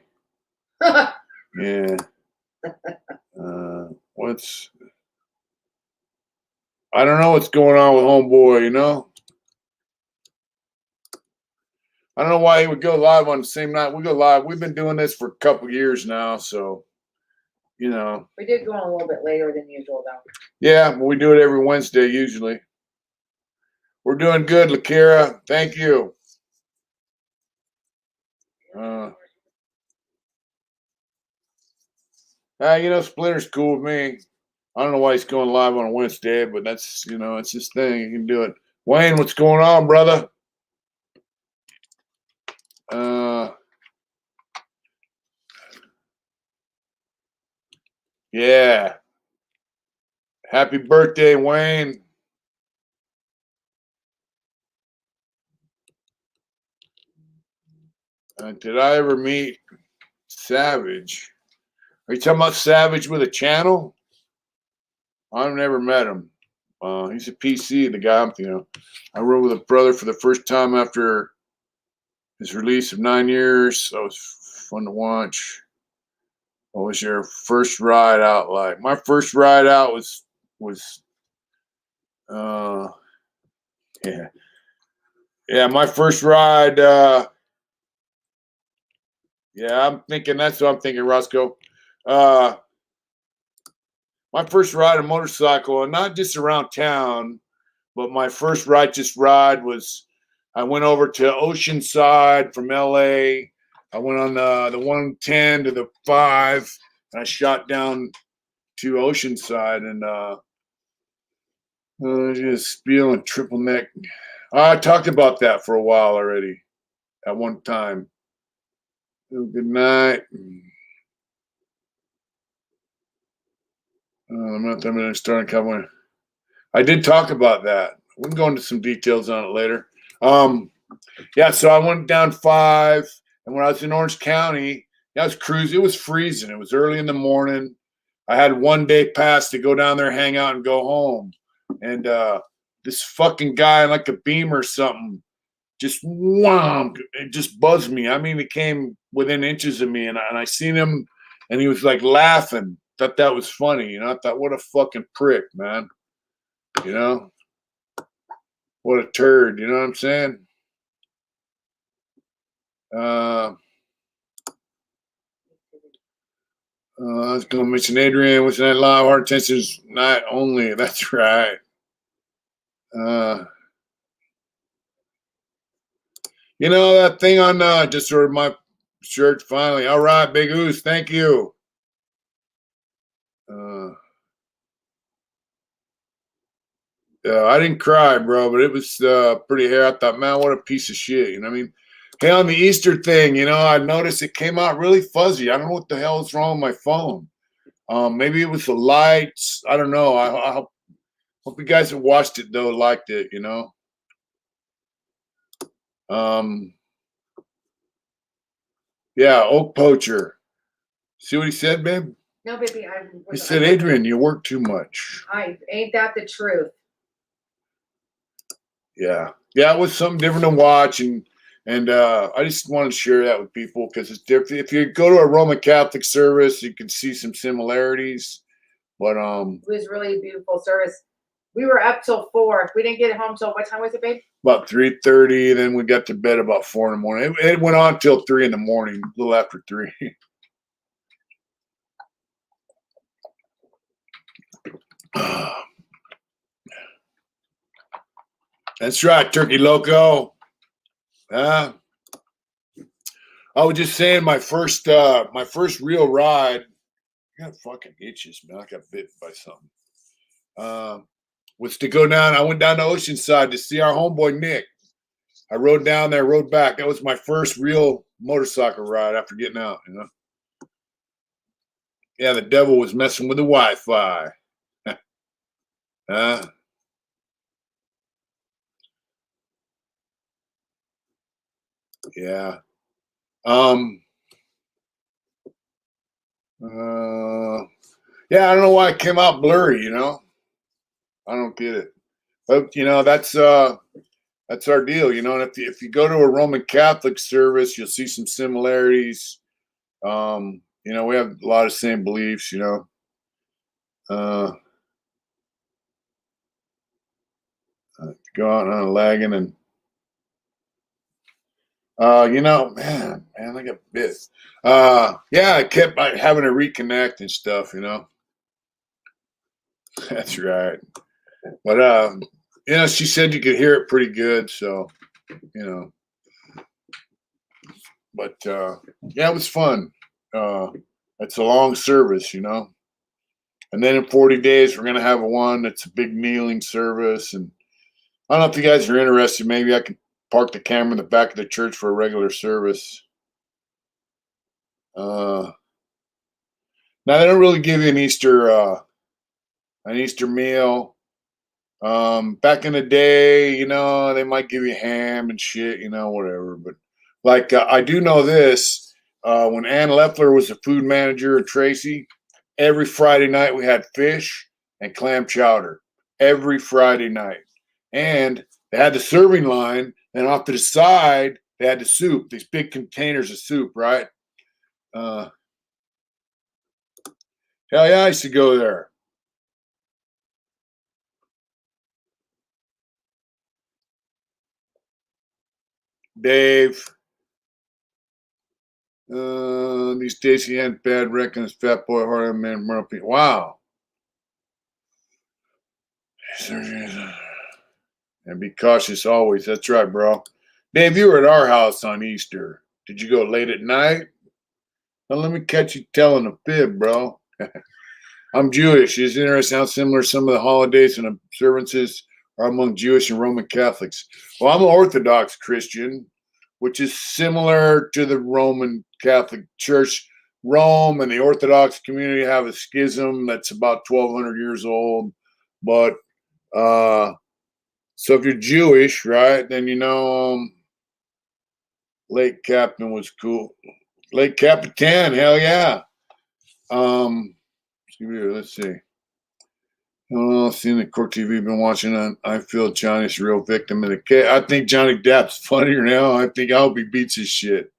Yeah. I don't know what's going on with homeboy, you know? I don't know why he would go live on the same night. We go live. We've been doing this for a couple years now, so you know. We did go on a little bit later than usual though. Yeah, but we do it every Wednesday usually. We're doing good, Lakira. Thank you. You know, Splinter's cool with me. I don't know why he's going live on a Wednesday, but that's, you know, it's his thing. He can do it. Wayne, what's going on, brother? Yeah. Happy birthday, Wayne. Did I ever meet Savage? Are you talking about Savage with a channel? I've never met him. He's a PC, the guy. You know, I rode with a brother for the first time after his release of 9 years. That was fun to watch. What was your first ride out like? My first ride out was yeah, my first ride. Yeah, I'm thinking that's what I'm thinking, Roscoe. My first ride a motorcycle, and not just around town, but my first righteous ride was I went over to Oceanside from LA. I went on the 110 to the 5, and I shot down to Oceanside and just spieling triple neck. I talked about that for a while already at one time. Good night. I'm not starting coming. I did talk about that. We can go into some details on it later. Yeah, so I went down 5, and when I was in Orange County, I was cruising. It was freezing. It was early in the morning. I had 1 day pass to go down there, hang out, and go home. And this fucking guy, like a Beamer or something, just wham, it just buzzed me. I mean, it came within inches of me, and I seen him, and he was like laughing. Thought that was funny, you know. I thought, what a fucking prick, man. You know, what a turd. You know what I'm saying? I was going to mention Adrian, which night live hard intentions night only. That's right. You know that thing on just ordered my shirt finally. All right, Big Oos, thank you. I didn't cry, bro, but it was pretty hairy. I thought, man, what a piece of shit. You know what I mean? Hey, on the Easter thing, I noticed it came out really fuzzy. I don't know what the hell is wrong with my phone. Maybe it was the lights. I don't know. I hope you guys have watched it though, liked it. Um, yeah, Oak Poacher. See what he said, babe? No, baby, He said, Adrian, you work too much. Ain't that the truth? Yeah, it was something different to watch, and I just wanted to share that with people because it's different. If you go to a Roman Catholic service, you can see some similarities, but It was really a beautiful service. We were up till 4. We didn't get home till what time was it, babe? about 3:30. Then we got to bed about 4 in the morning. It went on till 3 in the morning, a little after 3. That's right, Turkey Loco. I was just saying my first real ride. I got fucking itches, man. I got bit by something. Was to go down. I went down to Oceanside to see our homeboy Nick. I rode down there, rode back. That was my first real motorcycle ride after getting out. Yeah, the devil was messing with the Wi-Fi. Yeah. Yeah, I don't know why it came out blurry, I don't get it. But that's our deal, and if you go to a Roman Catholic service, you'll see some similarities. We have a lot of same beliefs, go out on lagging and man, I got bit. Yeah, I kept having to reconnect and stuff, That's right. But she said you could hear it pretty good, so but yeah, it was fun. It's a long service, and then in 40 days we're gonna have one that's a big kneeling service. And I don't know if you guys are interested. Maybe I can park the camera in the back of the church for a regular service. Now they don't really give you an Easter meal. Back in the day, they might give you ham and shit, whatever. But like I do know this. When Ann Leffler was the food manager at Tracy, every Friday night we had fish and clam chowder. Every Friday night. And they had the serving line, and off to the side, they had the soup, these big containers of soup, right? Hell yeah, I used to go there. Dave. These days he had bad reckons, fat boy, hard man, Murphy. Wow. And be cautious always. That's right, bro. Dave, you were at our house on Easter. Did you go late at night? Well, let me catch you telling a fib, bro. I'm Jewish. It's interesting how similar some of the holidays and observances are among Jewish and Roman Catholics. Well, I'm an Orthodox Christian, which is similar to the Roman Catholic Church. Rome and the Orthodox community have a schism that's about 1,200 years old. But so if you're Jewish, right, then Lake Captain was cool. Lake Capitan, hell yeah. Let's see. Oh, seeing the Court TV been watching on. I feel Johnny's a real victim of the case. I think Johnny Depp's funnier now. I hope he beats his shit.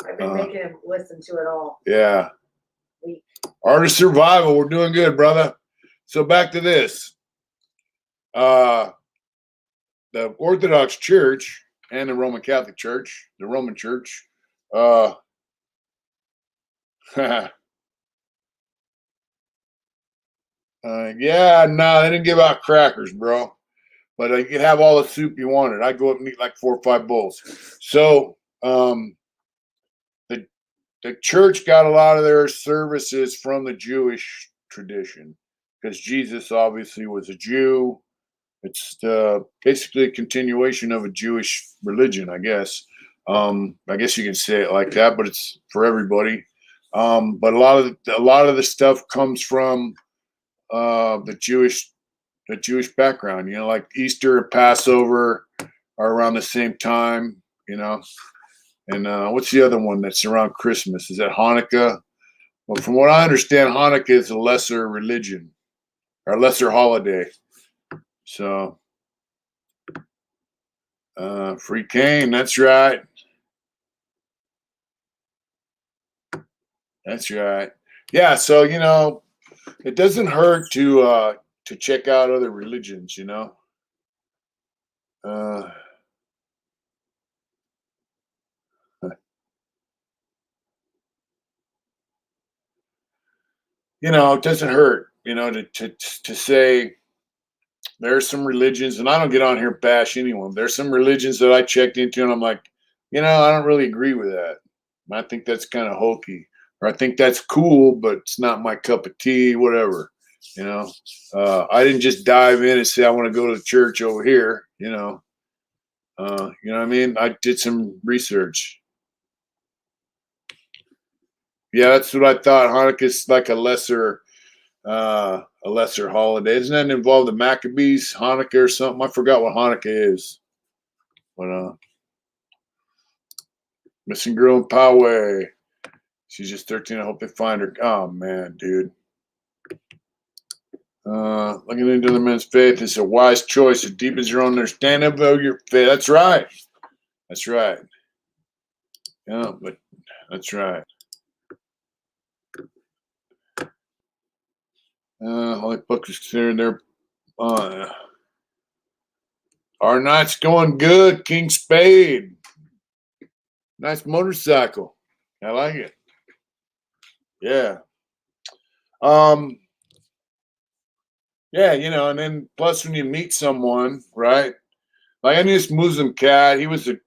I've been making him listen to it all. Yeah. Art of Survival. We're doing good, brother. So back to this. The Orthodox Church and the Roman Catholic Church, the Roman Church, yeah, no, they didn't give out crackers, bro. But you could have all the soup you wanted. I'd go up and eat like 4 or 5 bowls. So the church got a lot of their services from the Jewish tradition because Jesus obviously was a Jew. It's basically a continuation of a Jewish religion, I guess. I guess you can say it like that, but it's for everybody. But a lot of the stuff comes from the Jewish background. You know, like Easter and Passover are around the same time. You know, and what's the other one that's around Christmas? Is that Hanukkah? Well, from what I understand, Hanukkah is a lesser religion or lesser holiday. So, free Kane, that's right. That's right. Yeah, so it doesn't hurt to check out other religions, you know. Uh, it doesn't hurt, to say there's some religions, and I don't get on here and bash anyone. There's some religions that I checked into, and I'm like, I don't really agree with that. I think that's kind of hokey, or I think that's cool, but it's not my cup of tea. Whatever, you know. I didn't just dive in and say I want to go to the church over here. You know what I mean? I did some research. Yeah, that's what I thought. Hanukkah's like a lesser holiday. Doesn't that involve the Maccabees, Hanukkah or something? I forgot what Hanukkah is. But missing girl in Poway. She's just 13. I hope they find her. Oh man, dude. Looking into the men's faith is a wise choice. It deepens your own understanding of your faith. That's right. That's right. Yeah, but that's right. Holy Book is considered their our night's going good. King Spade. Nice motorcycle. I like it. Yeah. Yeah, and then plus when you meet someone, right? Like I knew this Muslim cat. He was a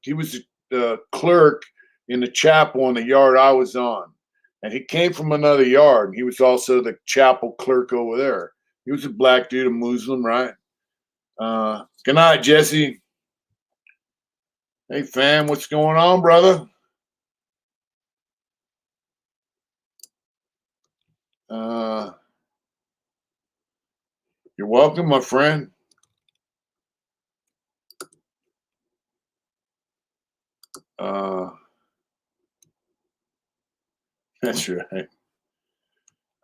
clerk in the chapel in the yard I was on. And he came from another yard. He was also the chapel clerk over there. He was a black dude, a Muslim, right? Good night, Jesse. Hey, fam, what's going on, brother? You're welcome, my friend. That's right.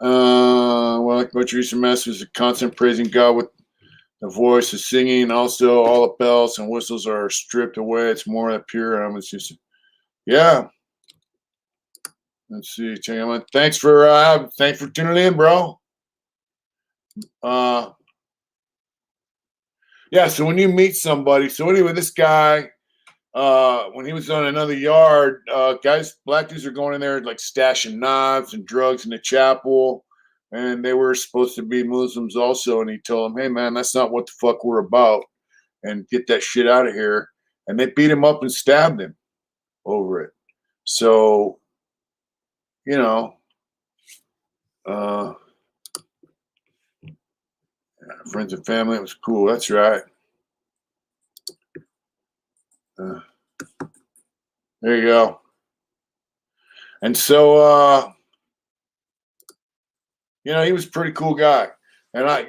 Well, like much recent message is a constant praising God with the voice of singing. Also, all the bells and whistles are stripped away. It's more pure. It's just, yeah. Let's see. Thanks for tuning in, bro. Yeah. So when you meet somebody, so anyway, this guy, when he was on another yard, black dudes are going in there like stashing knives and drugs in the chapel, and they were supposed to be Muslims also. And he told them, "Hey, man, that's not what the fuck we're about, and get that shit out of here." And they beat him up and stabbed him over it. So, friends and family, it was cool. That's right. There you go. And so, he was a pretty cool guy.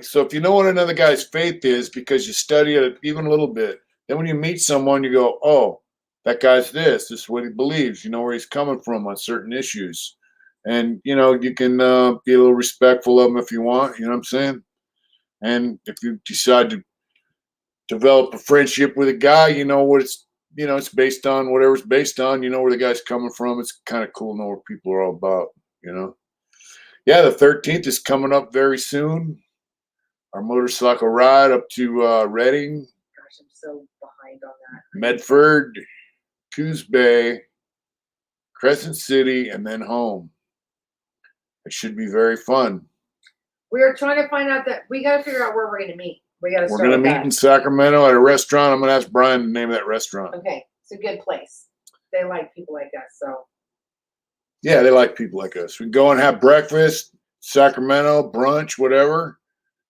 So if you know what another guy's faith is because you study it even a little bit, then when you meet someone, you go, oh, that guy's this is what he believes. You know where he's coming from on certain issues. And, you can be a little respectful of him if you want, you know what I'm saying? And if you decide to develop a friendship with a guy, it's based on whatever it's based on, where the guy's coming from. It's kind of cool to know what people are all about, Yeah, the 13th is coming up very soon. Our motorcycle ride up to Reading. Gosh, I'm so behind on that. Medford, Coos Bay, Crescent City, and then home. It should be very fun. We are trying to find out that we got to figure out where we're going to meet. We're going to meet in Sacramento at a restaurant. I'm going to ask Brian the name of that restaurant. Okay, it's a good place. They like people like us, so. Yeah, they like people like us. We can go and have breakfast, Sacramento, brunch, whatever.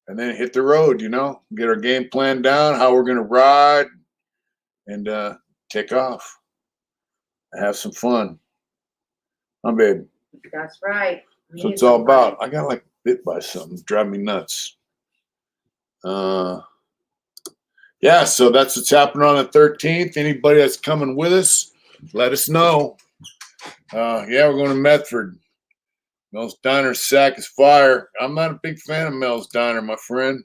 and then hit the road, get our game plan down, how we're going to ride, and take off. Have some fun. Huh, babe? That's right. So it's all about. I got like bit by something. Drive me nuts. Yeah, so that's what's happening on the 13th. Anybody that's coming with us, let us know. Yeah, we're going to Medford. Mel's Diner Sack is fire. I'm not a big fan of Mel's Diner, my friend.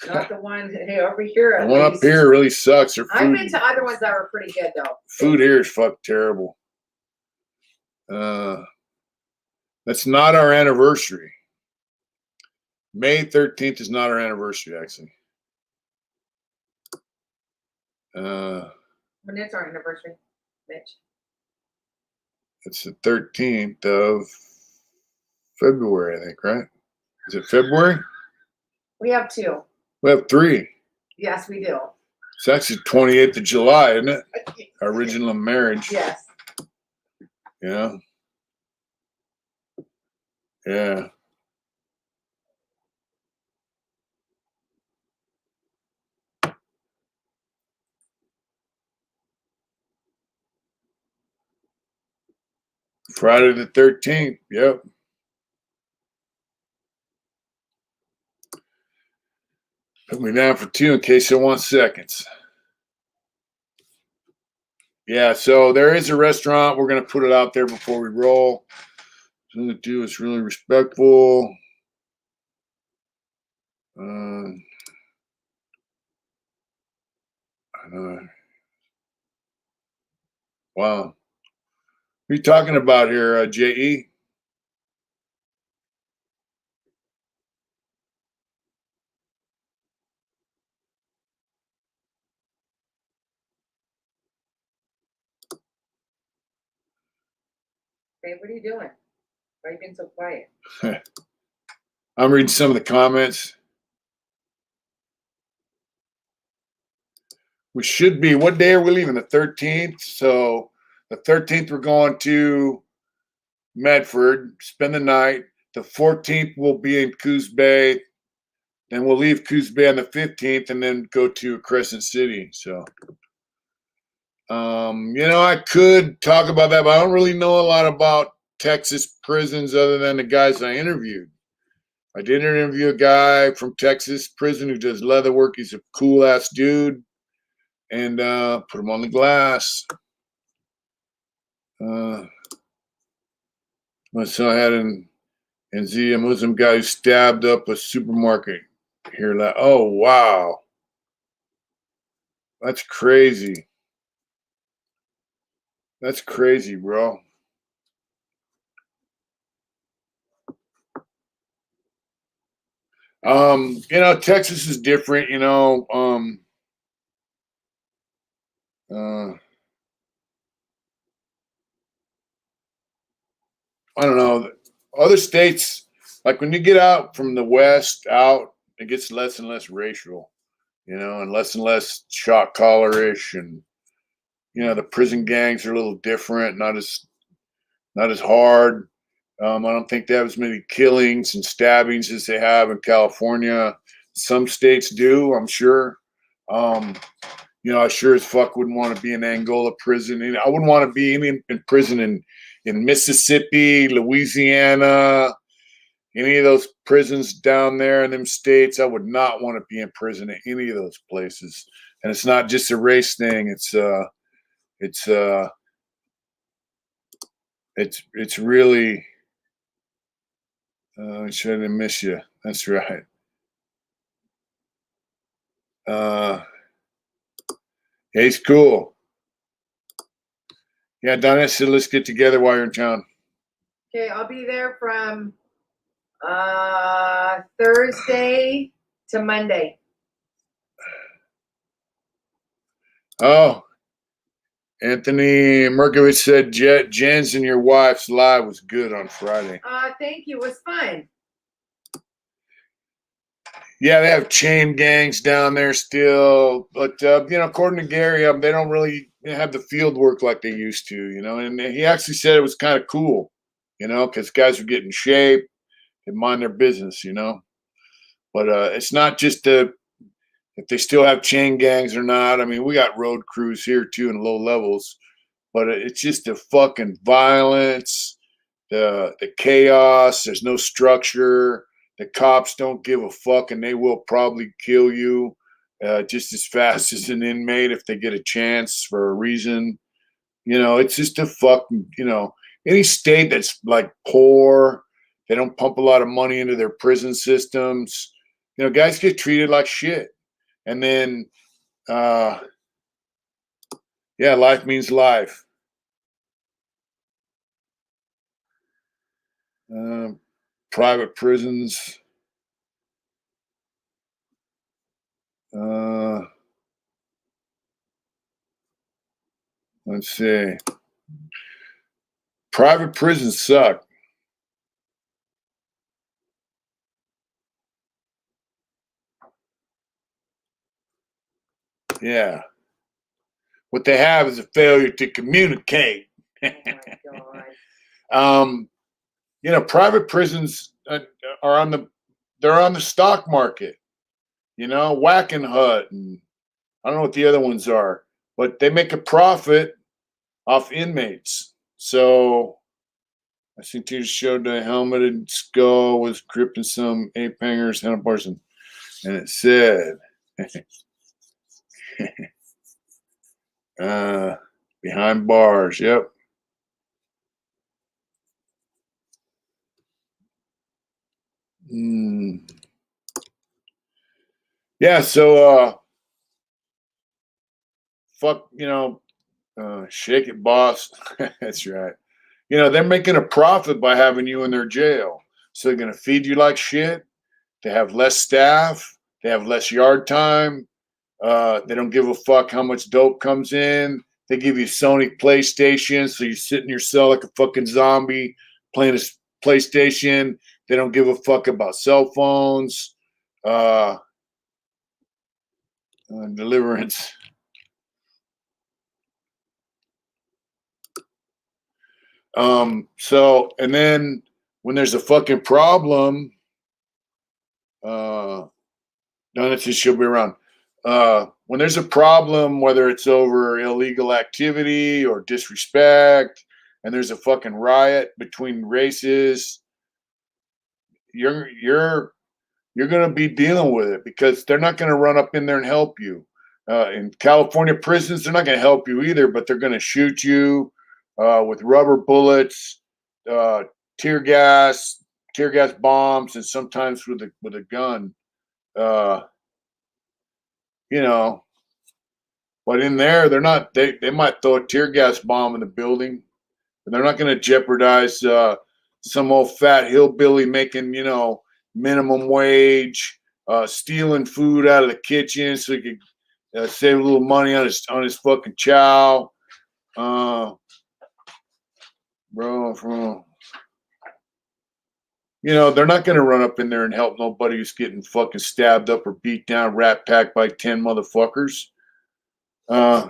Not the one over here. The one up here really sucks. Their I've food, been to other ones that were pretty good though. food here is fuck terrible. That's not our anniversary. May 13th is not our anniversary, actually. When is our anniversary, Mitch? It's the 13th of February, I think, right? Is it February? We have 2. We have 3. Yes, we do. It's actually 28th of July, isn't it? Our original marriage. Yes. Yeah. Yeah. Friday the 13th. Yep. Put me down for 2 in case I want seconds. Yeah, so there is a restaurant. We're going to put it out there before we roll. What I'm going to do is really respectful. I know. Wow. What are you talking about here, J.E.? Babe, what are you doing? Why are you being so quiet? I'm reading some of the comments. We should be. What day are we leaving? The 13th. So the 13th, we're going to Medford, spend the night. The 14th, we'll be in Coos Bay. Then we'll leave Coos Bay on the 15th and then go to Crescent City. So, I could talk about that, but I don't really know a lot about Texas prisons other than the guys I interviewed. I did interview a guy from Texas prison who does leather work. He's a cool ass dude. And put him on the glass. My son had a Muslim guy who stabbed up a supermarket here. Oh, wow. That's crazy. That's crazy, bro. Texas is different, I don't know. Other states, like when you get out from the West out, it gets less and less racial, and less shot collar-ish. And, the prison gangs are a little different, not as hard. I don't think they have as many killings and stabbings as they have in California. Some states do, I'm sure. I sure as fuck wouldn't want to be in Angola prison. I wouldn't want to be in prison in Mississippi, Louisiana, any of those prisons down there in them states. I would not want to be in prison in any of those places. And it's not just a race thing. It's really. I shouldn't miss you. That's right. He's cool. Yeah, Donna said let's get together while you're in town. Okay, I'll be there from Thursday to Monday. Oh, Anthony Merkovich said Jen's and your wife's live was good on Friday. Thank you. It was fun. Yeah, they have chain gangs down there still, but according to Gary, they don't really have the field work like they used to, And he actually said it was kind of cool, because guys are getting in shape and mind their business, But it's not just if they still have chain gangs or not. I mean, we got road crews here too in low levels, but it's just the fucking violence, the chaos. There's no structure. The cops don't give a fuck, and they will probably kill you just as fast as an inmate if they get a chance for a reason. It's just a fucking, any state that's like poor, they don't pump a lot of money into their prison systems. Guys get treated like shit. And then, yeah, life means life. Private prisons. Let's see. Private prisons suck. Yeah. What they have is a failure to communicate. Oh my God. Private prisons are they're on the stock market. Whackenhut, and I don't know what the other ones are, but they make a profit off inmates. So I think you showed the helmeted skull was gripping some ape hangers handlebars, and it said, behind bars. Yep. Yeah. So, fuck, shake it, boss. That's right. They're making a profit by having you in their jail. So they're going to feed you like shit. They have less staff. They have less yard time. They don't give a fuck how much dope comes in. They give you Sony PlayStation, so you sit in your cell like a fucking zombie playing a PlayStation. They don't give a fuck about cell phones. Deliverance. So, and then when there's a fucking problem, no, that's just she'll be around. When there's a problem, whether it's over illegal activity or disrespect, and there's a fucking riot between races, you're gonna be dealing with it because they're not gonna run up in there and help you. In California prisons, they're not gonna help you either, but they're gonna shoot you with rubber bullets, uh, tear gas, bombs, and sometimes with a gun. Uh, you know, but in there, they're not. They might throw a tear gas bomb in the building, but they're not going to jeopardize some old fat hillbilly making minimum wage, stealing food out of the kitchen so he could save a little money on his fucking chow. Bro. They're not going to run up in there and help nobody who's getting fucking stabbed up or beat down, rat packed by 10 motherfuckers. They're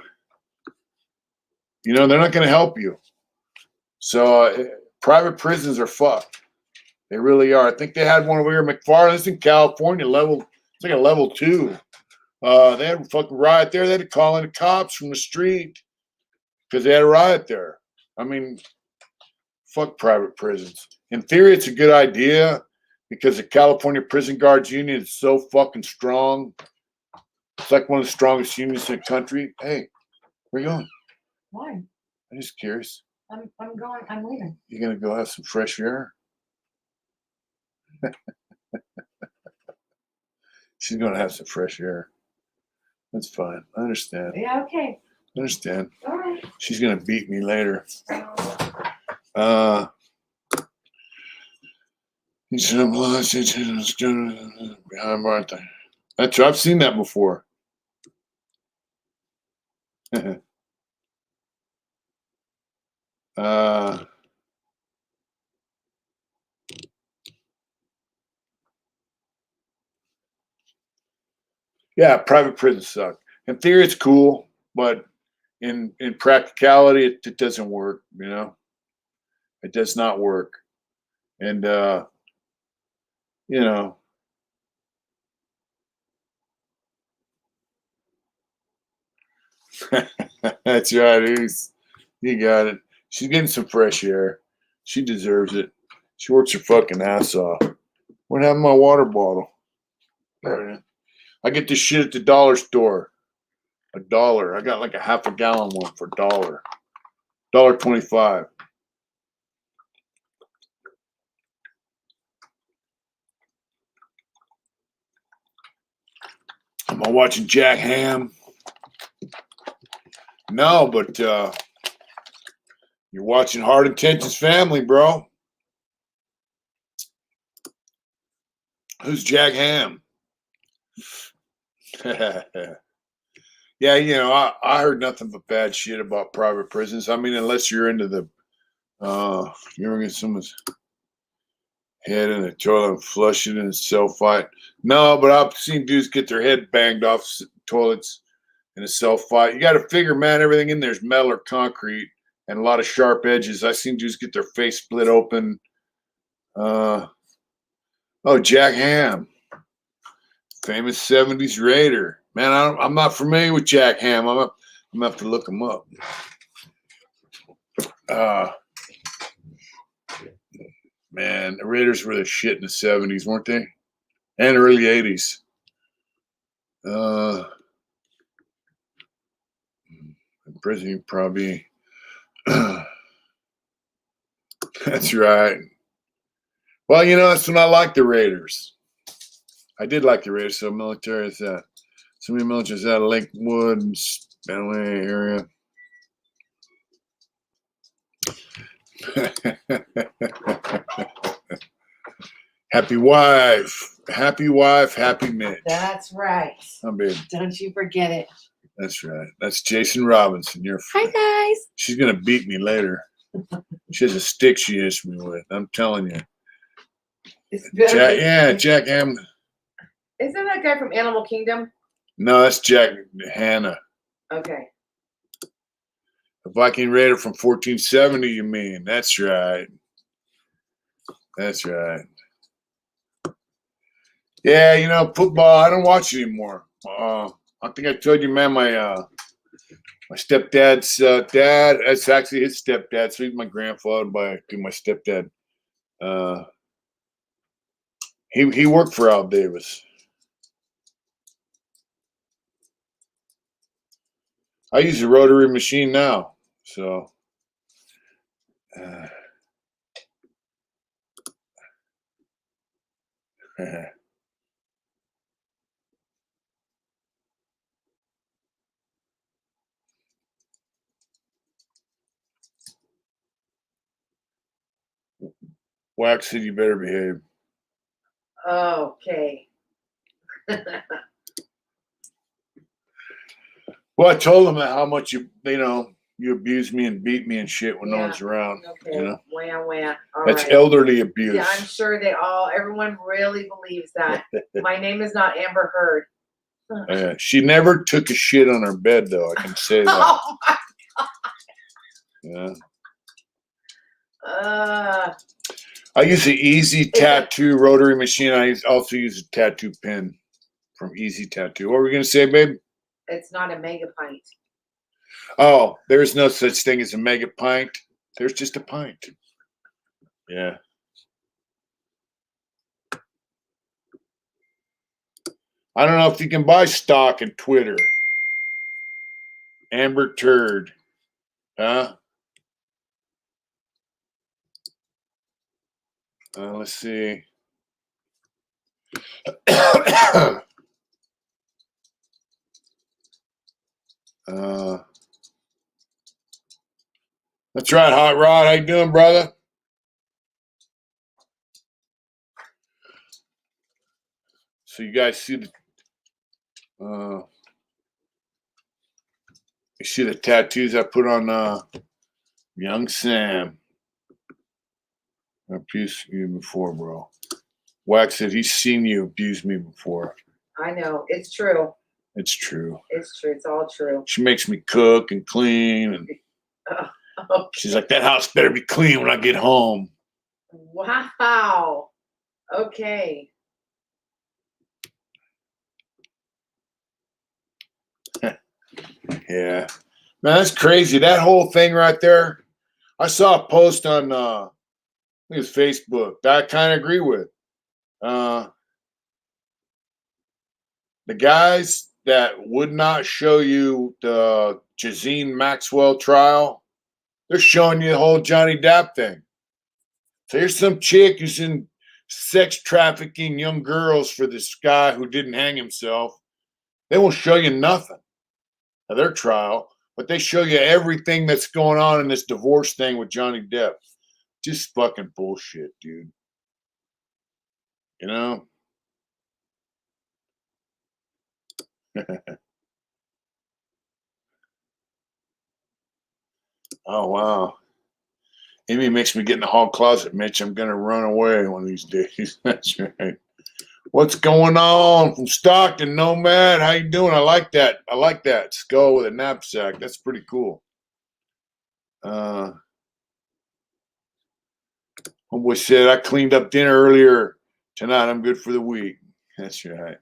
not going to help you. So private prisons are fucked. They really are. I think they had one over here in McFarland. It's in California, it's like a level 2. They had a fucking riot there. They had to call in the cops from the street because they had a riot there. I mean, fuck private prisons. In theory, it's a good idea because the California Prison Guards Union is so fucking strong. It's like one of the strongest unions in the country. Hey, where you going? Why? I'm just curious. I'm going. I'm leaving. You gonna go have some fresh air? She's gonna have some fresh air. That's fine. I understand. Yeah. Okay. I understand. All right. She's gonna beat me later. He said, behind Martha. That's I've seen that before. Yeah, private prisons suck. In theory, it's cool, but in practicality, it doesn't work. It does not work. And That's right, Oos. You got it. She's getting some fresh air. She deserves it. She works her fucking ass off. What happened to my water bottle? There it is. I get this shit at the dollar store. $1. I got like a half a gallon one for $1. $1.25. Am I watching Jack Ham? No, but you're watching Hard Intentions Family, bro. Who's Jack Ham? Yeah, I heard nothing but bad shit about private prisons. I mean, unless you're into the you ever get someone's head in the toilet and flush it in a cell fight. No, but I've seen dudes get their head banged off toilets in a cell fight. You got to figure, man, everything in there is metal or concrete and a lot of sharp edges. I've seen dudes get their face split open. Oh, Jack Ham, famous 70s Raider. Man, I'm not familiar with Jack Ham. I'm gonna have to look him up. Man, the Raiders were the shit in the 70s, weren't they? And early 80s. In prison, probably. That's right. Well, that's when I liked the Raiders. I did like the Raiders. So military is that. So many militaries out of Lakewood and Spanaway area. Happy wife, happy Mitch. That's right. Oh, baby. Don't you forget it. That's right. That's Jason Robinson. Hi, guys. She's gonna beat me later. She has a stick she hits me with. I'm telling you. Jack Ham. Isn't that guy from Animal Kingdom? No, that's Jack Hanna. Okay. A Viking Raider from 1470, you mean? That's right. That's right. Yeah, football, I don't watch it anymore. I think I told you, man, my stepdad's dad, that's actually his stepdad, so he's my grandfather by my stepdad. He worked for Al Davis. I use a rotary machine now, so Wax said you better behave. Okay. Well, I told him how much you abuse me and beat me and shit when no one's around. Okay. Wah. That's right. Elderly abuse. Yeah, I'm sure everyone really believes that. My name is not Amber Heard. She never took a shit on her bed, though. I can say that. Oh my God. Yeah. I use an Easy Tattoo rotary machine. I also use a tattoo pen from Easy Tattoo. What were we going to say, babe? It's not a mega pint. Oh, there's no such thing as a mega pint. There's just a pint. Yeah. I don't know if you can buy stock in Twitter. Amber Turd. Huh? Let's see. That's right, Hot Rod. How you doing, brother? So you guys see the tattoos I put on young Sam. I abused you before, bro. Wax said he's seen you abuse me before. I know. It's true. It's true. It's true. It's all true. She makes me cook and clean. And okay. She's like, that house better be clean when I get home. Wow. Okay. Yeah, Yeah. Man, that's crazy. That whole thing right there. I saw a post on I think it's Facebook that I kind of agree with. Uh the guys that would not show you the Jazine Maxwell trial, they're showing you the whole Johnny Depp thing. So here's some chick who's in sex trafficking young girls for this guy who didn't hang himself. They won't show you nothing of their trial, but they show you everything that's going on in this divorce thing with Johnny Depp. Just fucking bullshit, dude. You know? Oh, wow. Amy makes me get in the hall closet, Mitch. I'm going to run away one of these days. That's right. What's going on from Stockton, Nomad? How you doing? I like that. I like that skull with a knapsack. That's pretty cool. Homeboy said, I cleaned up dinner earlier tonight. I'm good for the week. That's right.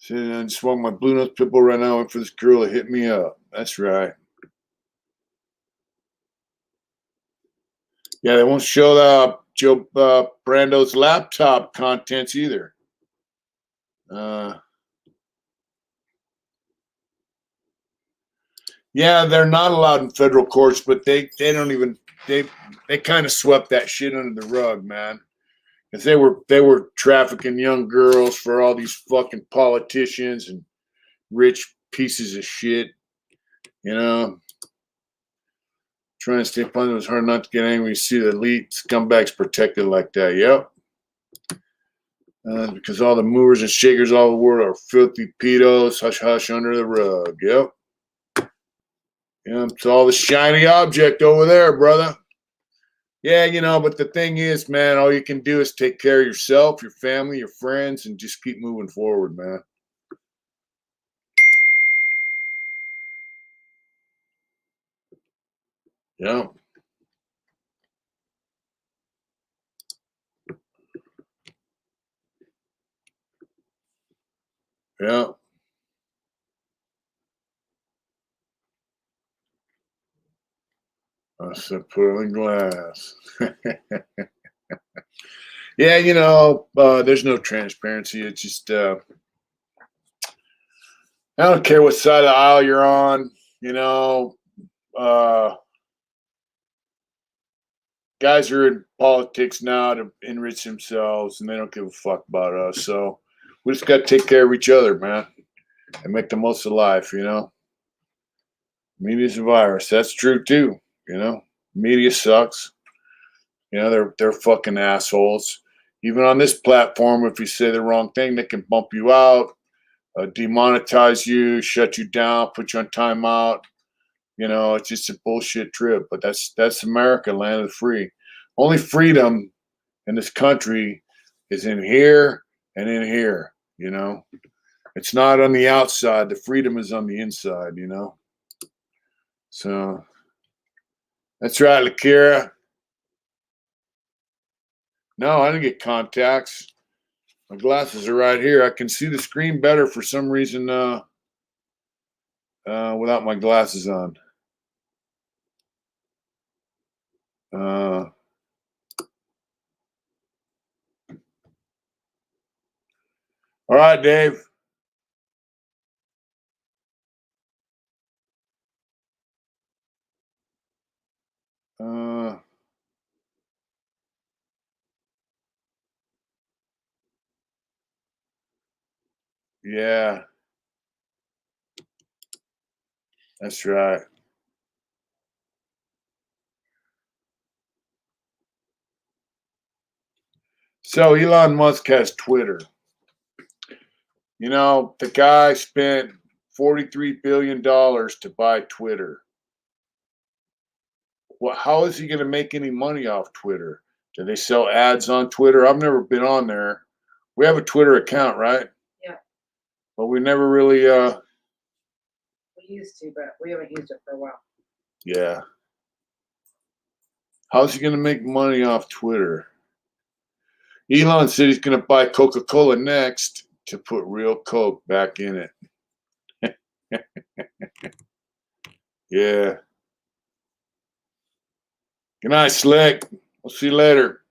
Said, I just want my Blue Nose Pitbull right now and for this girl to hit me up. That's right. Yeah, they won't show Joe Brando's laptop contents either. Yeah, they're not allowed in federal courts, but they don't even they kind of swept that shit under the rug, man. Because they were trafficking young girls for all these fucking politicians and rich pieces of shit, you know. Trying to stay positive, it's hard not to get angry. You see the elite scumbags protected like that. Yep. Because all the movers and shakers all over the world are filthy pedos, hush hush under the rug. Yep. Yeah, it's all the shiny object over there, brother. Yeah, you know, but the thing is, man, all you can do is take care of yourself, your family, your friends, and just keep moving forward, man. Yeah. Yeah. I said, put it in glass. Yeah, you know, there's no transparency. It's just, I don't care what side of the aisle you're on. You know, uh, guys are in politics now to enrich themselves, and they don't give a fuck about us. So we just got to take care of each other, man, and make the most of life. You know, media's a virus. That's true too. You know, media sucks. You know, they're fucking assholes. Even on this platform, if you say the wrong thing, they can bump you out, demonetize you, shut you down, put you on timeout. You know, it's just a bullshit trip. But that's America, land of the free. Only freedom in this country is in here and in here. You know, it's not on the outside. The freedom is on the inside. You know, so that's right, Lakira. No, I didn't get contacts. My glasses are right here. I can see the screen better for some reason without my glasses on. Uh, all right, Dave. Uh, yeah, that's right. So Elon Musk has Twitter. You know, the guy spent $43 billion to buy Twitter. Well, how is he going to make any money off Twitter? Do they sell ads on Twitter? I've never been on there. We have a Twitter account, right? Yeah. But we never really We used to, but we haven't used it for a while. yeah. How's he going to make money off Twitter? Elon said he's going to buy Coca-Cola next to put real Coke back in it. Yeah. Good night, Slick. We'll see you later.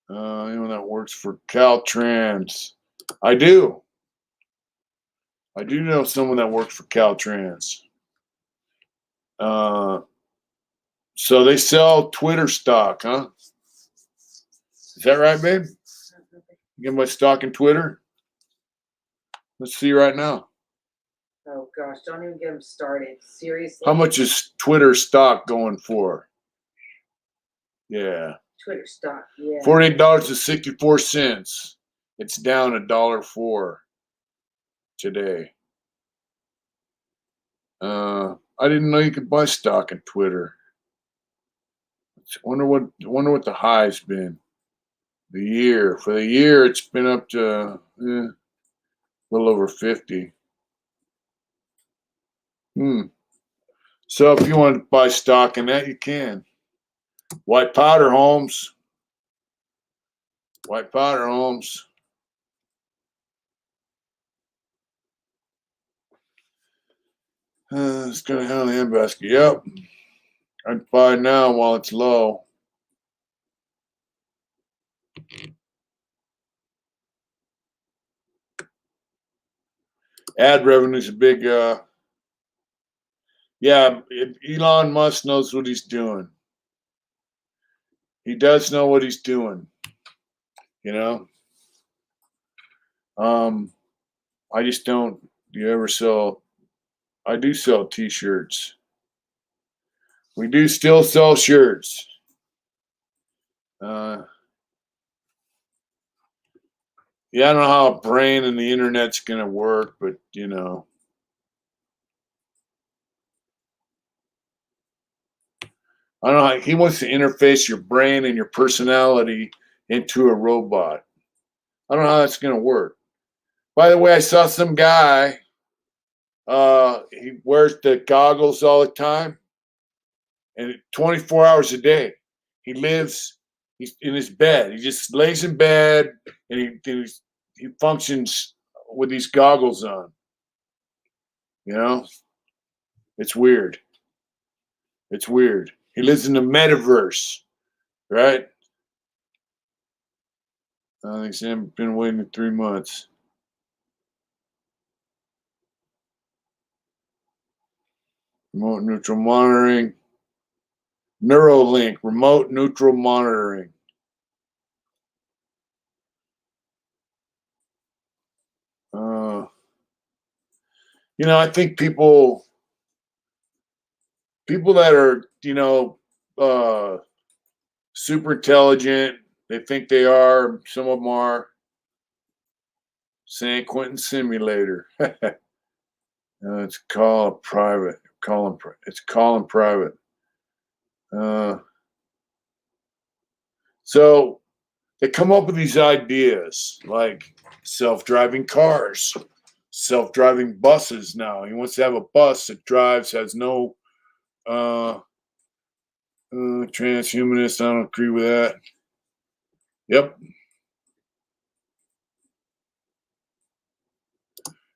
Anyone that works for Caltrans. I do. I do know someone that works for Caltrans. So they sell Twitter stock, huh? Is that right, babe? You get my stock in Twitter? Let's see right now. Oh gosh, don't even get him started. Seriously. How much is Twitter stock going for? Yeah. Twitter stock? Yeah. $48.64. It's down $1.04 today. I didn't know you could buy stock in Twitter. Wonder what the high's been. For the year, it's been up to a little over 50. So if you want to buy stock in that, you can. White Powder Homes. White Powder Homes. It's going to handle the handbasket. Yep. I'd buy now while it's low. Ad revenue's a big, yeah, Elon Musk knows what he's doing. He does know what he's doing, you know? I just don't, I do sell t-shirts. We do still sell shirts. Yeah, I don't know how a brain and the internet's going to work, but, you know. I don't know how he wants to interface your brain and your personality into a robot. I don't know how that's going to work. By the way, I saw some guy, he wears the goggles all the time, and 24 hours a day. He's in his bed. He just lays in bed, and he functions with these goggles on. You know? It's weird. It's weird. He lives in the metaverse, right? I think Sam been waiting 3 months. Remote neutral monitoring. Neuralink, remote neutral monitoring. You know, I think people that are, you know, super intelligent, they think they are, some of them are, San Quentin Simulator. It's called private. It's calling private. So they come up with these ideas like self-driving cars, self-driving buses now. He wants to have a bus that drives, has no transhumanist. I don't agree with that. Yep.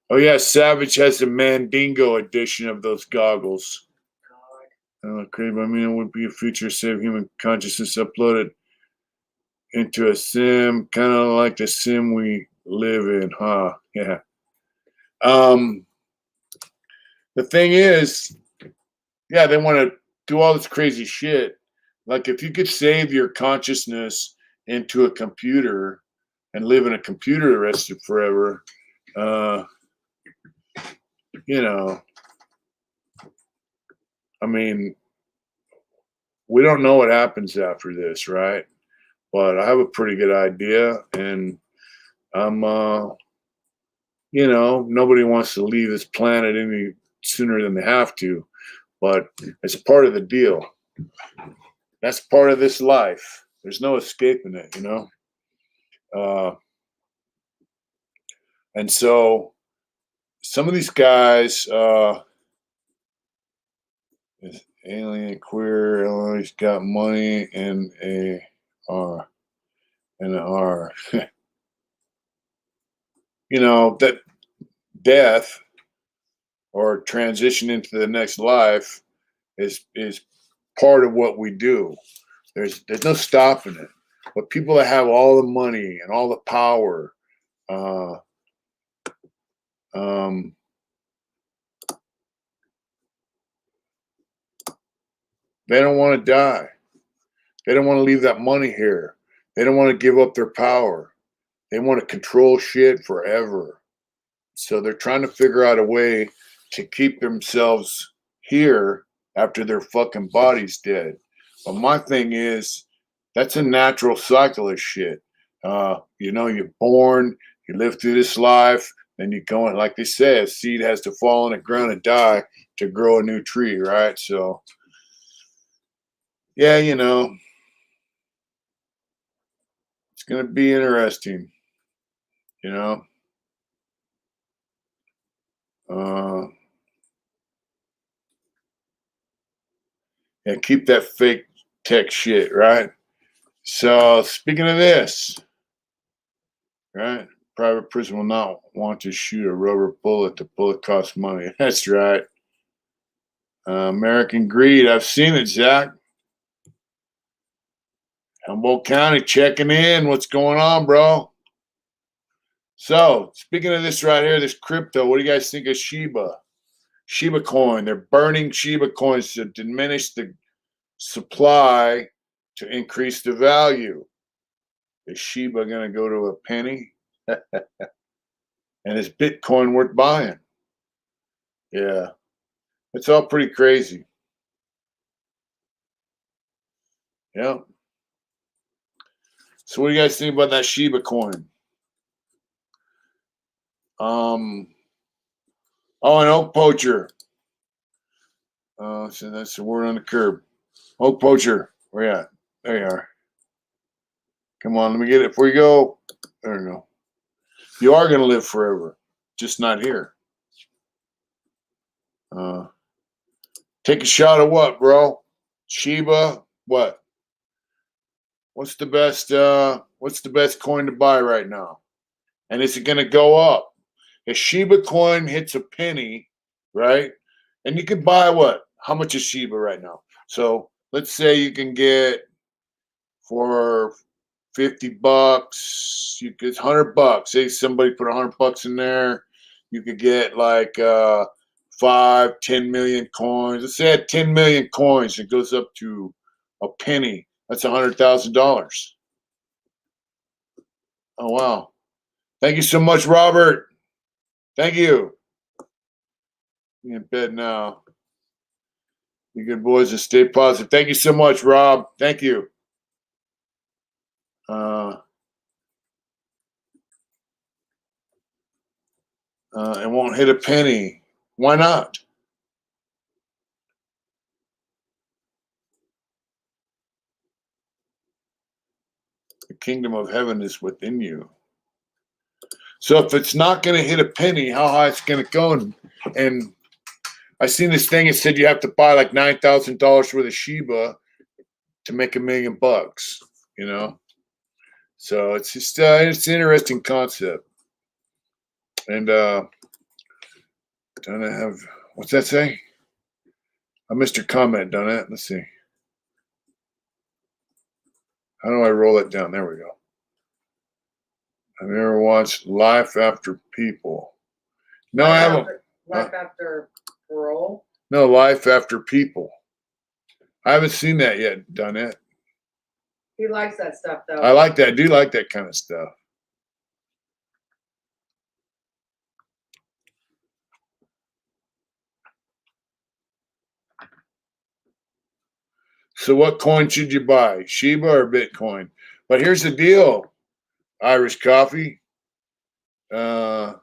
Oh yeah, Savage has the Mandingo edition of those goggles. Okay, but I mean, it would be a future save human consciousness uploaded into a sim, kind of like the sim we live in, huh? Yeah. The thing is, yeah, they want to do all this crazy shit. Like if you could save your consciousness into a computer and live in a computer the rest of forever, you know, I mean, we don't know what happens after this, right? But I have a pretty good idea, and I'm, you know, nobody wants to leave this planet any sooner than they have to, but it's part of the deal. That's part of this life. There's no escaping it, you know? And so some of these guys, alien, queer, he's got money and a and an R. You know, that death or transition into the next life is part of what we do. There's no stopping it. But people that have all the money and all the power, uh, um, they don't want to die. They don't want to leave that money here. They don't want to give up their power. They want to control shit forever. So they're trying to figure out a way to keep themselves here after their fucking body's dead. But my thing is, that's a natural cycle of shit. You know, you're born, you live through this life, then you go in, like they say, a seed has to fall on the ground and die to grow a new tree, right? So, yeah, you know, it's going to be interesting, you know. Uh, and keep that fake tech shit, right? So, speaking of this, right? Private prison will not want to shoot a rubber bullet. The bullet costs money. That's right. American greed. I've seen it, Zach. Humboldt County checking in. What's going on, bro? So, speaking of this right here, this crypto, what do you guys think of Shiba? Shiba coin. They're burning Shiba coins to diminish the supply to increase the value. Is Shiba going to go to a penny? And is Bitcoin worth buying? Yeah, it's all pretty crazy. Yeah. So what do you guys think about that Shiba coin? Oh, an oak poacher. So that's the word on the curb. Oak poacher. Where you at? There you are. Come on, let me get it before you go. There you go. You are going to live forever, just not here. Take a shot of what, bro? Shiba. What? What's the best coin to buy right now? And is it going to go up? If Shiba coin hits a penny, right? And you can buy what? How much is Shiba right now? So let's say you can get for $50, you get $100. Say somebody put $100 in there, you could get like 5, 10 million coins. Let's say at 10 million coins, it goes up to a penny. That's $100,000. Oh wow! Thank you so much, Robert. Thank you. Be in bed now. You good boys and stay positive. Thank you so much, Rob. Thank you. It won't hit a penny. Why not? The kingdom of heaven is within you. So if it's not going to hit a penny, how high it's going to go? And I seen this thing. It said you have to buy like $9,000 worth of Shiba to make $1 million. You know, so it's just it's an interesting concept. And don't I have what's that say? I missed your comment, don't it? Let's see. How do I roll it down? There we go. Have you ever watched Life After People? No, I haven't. Life After Parole? No, Life After People. I haven't seen that yet, done it. He likes that stuff, though. I like that. I do like that kind of stuff. So what coin should you buy? Shiba or Bitcoin? But here's the deal, Irish Coffee. They're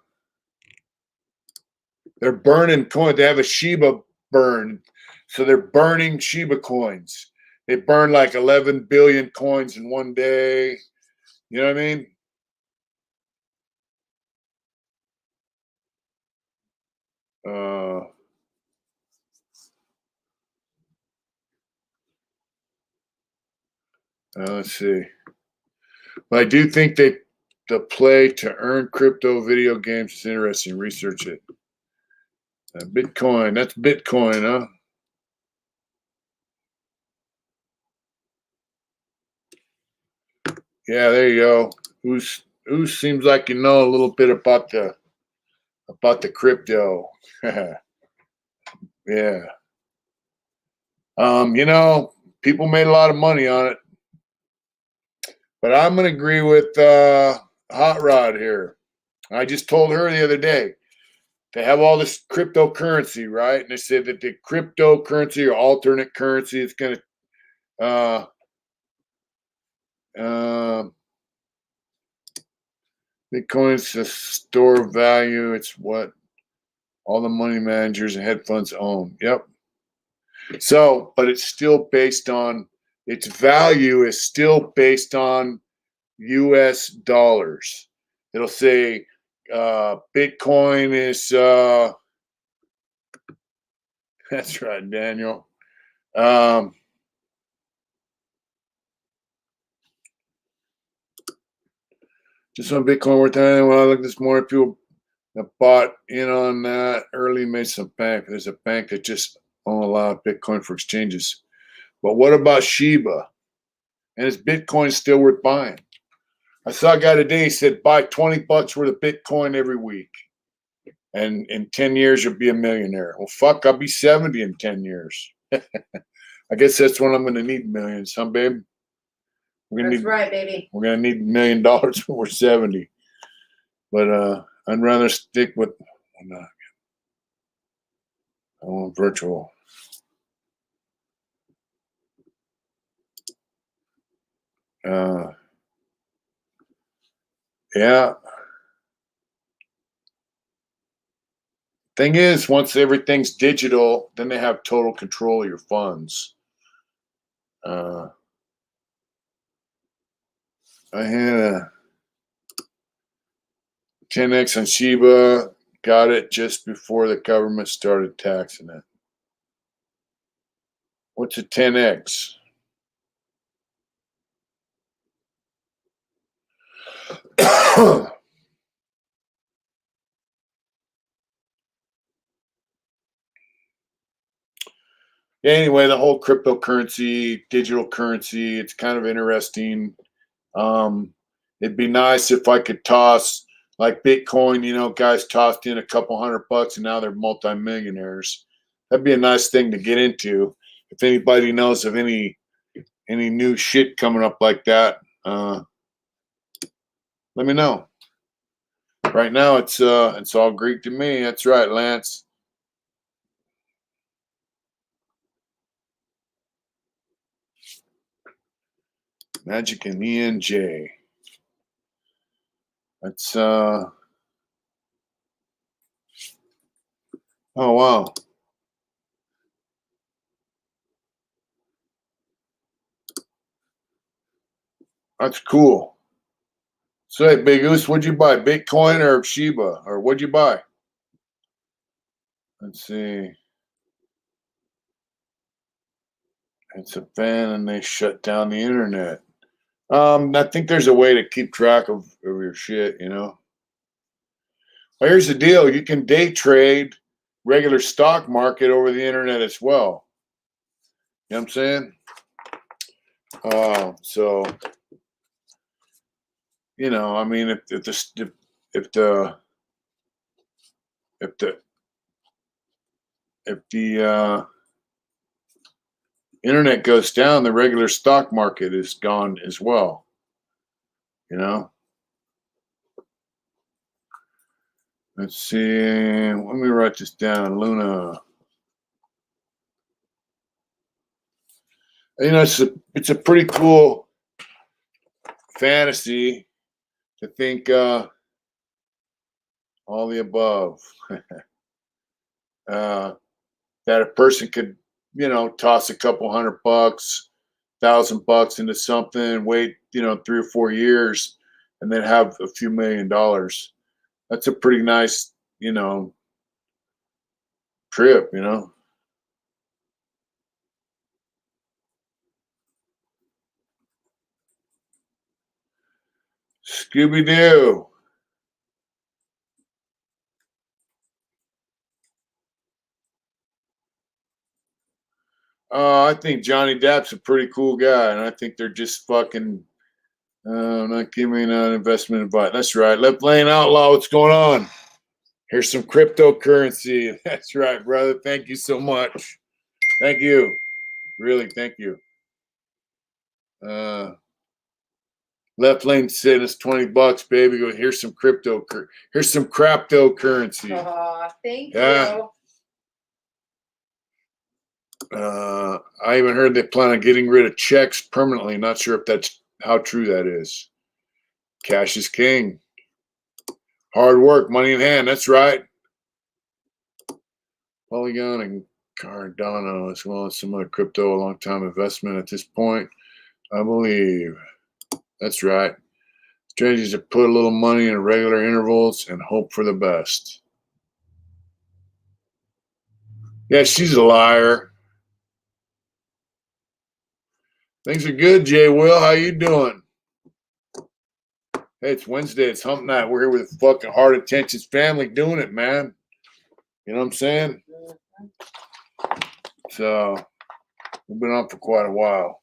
burning coins. They have a Shiba burn. So they're burning Shiba coins. They burn like 11 billion coins in one day. You know what I mean? Let's see. But I do think the play to earn crypto video games is interesting. Research it. Bitcoin. That's Bitcoin, huh? Yeah, there you go. Who seems like you know a little bit about the crypto. Yeah. People made a lot of money on it. But I'm gonna agree with Hot Rod here. I just told her the other day they have all this cryptocurrency, right? And they said that the cryptocurrency or alternate currency is gonna uh uh Bitcoin's a store of value. It's what all the money managers and hedge funds own. Yep. So, but it's still based on its value is still based on US dollars. It'll say Bitcoin is that's right, Daniel. Just on Bitcoin worth anything. When I look this morning, people that bought in on that early made some bank. There's a bank that just won't allow Bitcoin for exchanges. But what about Shiba? And is Bitcoin still worth buying? I saw a guy today, he said buy $20 worth of Bitcoin every week. And in 10 years, you'll be a millionaire. Well, fuck, I'll be 70 in 10 years. I guess that's when I'm going to need millions, huh, babe? That's right, baby. We're going to need $1 million when we're 70. But I'd rather stick with, I want virtual. Yeah. Thing is, once everything's digital, then they have total control of your funds. I had a 10x on Shiba, got it just before the government started taxing it. What's a 10x? Anyway, the whole cryptocurrency, digital currency, it's kind of interesting. It'd be nice if I could toss like Bitcoin, guys tossed in a couple $100 and now they're multimillionaires. That'd be a nice thing to get into. If anybody knows of any new shit coming up like that, let me know. Right now it's all Greek to me. That's right, Lance. Magic and ENJ. That's oh wow. That's cool. So hey, Big Goose, what'd you buy? Bitcoin or Shiba? Or what'd you buy? Let's see. It's a ban and they shut down the internet. I think there's a way to keep track of your shit, Well, here's the deal. You can day trade regular stock market over the internet as well. You know what I'm saying? So I mean, if the internet goes down, the regular stock market is gone as well. Let's see. Let me write this down. Luna. It's a pretty cool fantasy to think all the above. That a person could, toss a couple $100, $1,000 into something, wait, 3 or 4 years, and then have a few $1,000,000. That's a pretty nice, trip, Scooby Doo. I think Johnny Depp's a pretty cool guy, and I think they're just fucking not giving out investment advice. That's right. Left Lane Outlaw, what's going on? Here's some cryptocurrency. That's right, brother. Thank you so much. Thank you. Really, thank you. Left Lane said it's $20, baby. Go here's some cryptocurrency. Thank Yeah. you. I even heard they plan on getting rid of checks permanently. Not sure if that's how true that is. Cash is king. Hard work, money in hand. That's right. Polygon and Cardano, as well as some other crypto, a long time investment at this point, I believe. That's right. Strategies to put a little money in regular intervals and hope for the best. Yeah, she's a liar. Things are good, Jay Will. How you doing? Hey, it's Wednesday. It's hump night. We're here with fucking Heart Intentions family doing it, man. You know what I'm saying? So, we've been on for quite a while.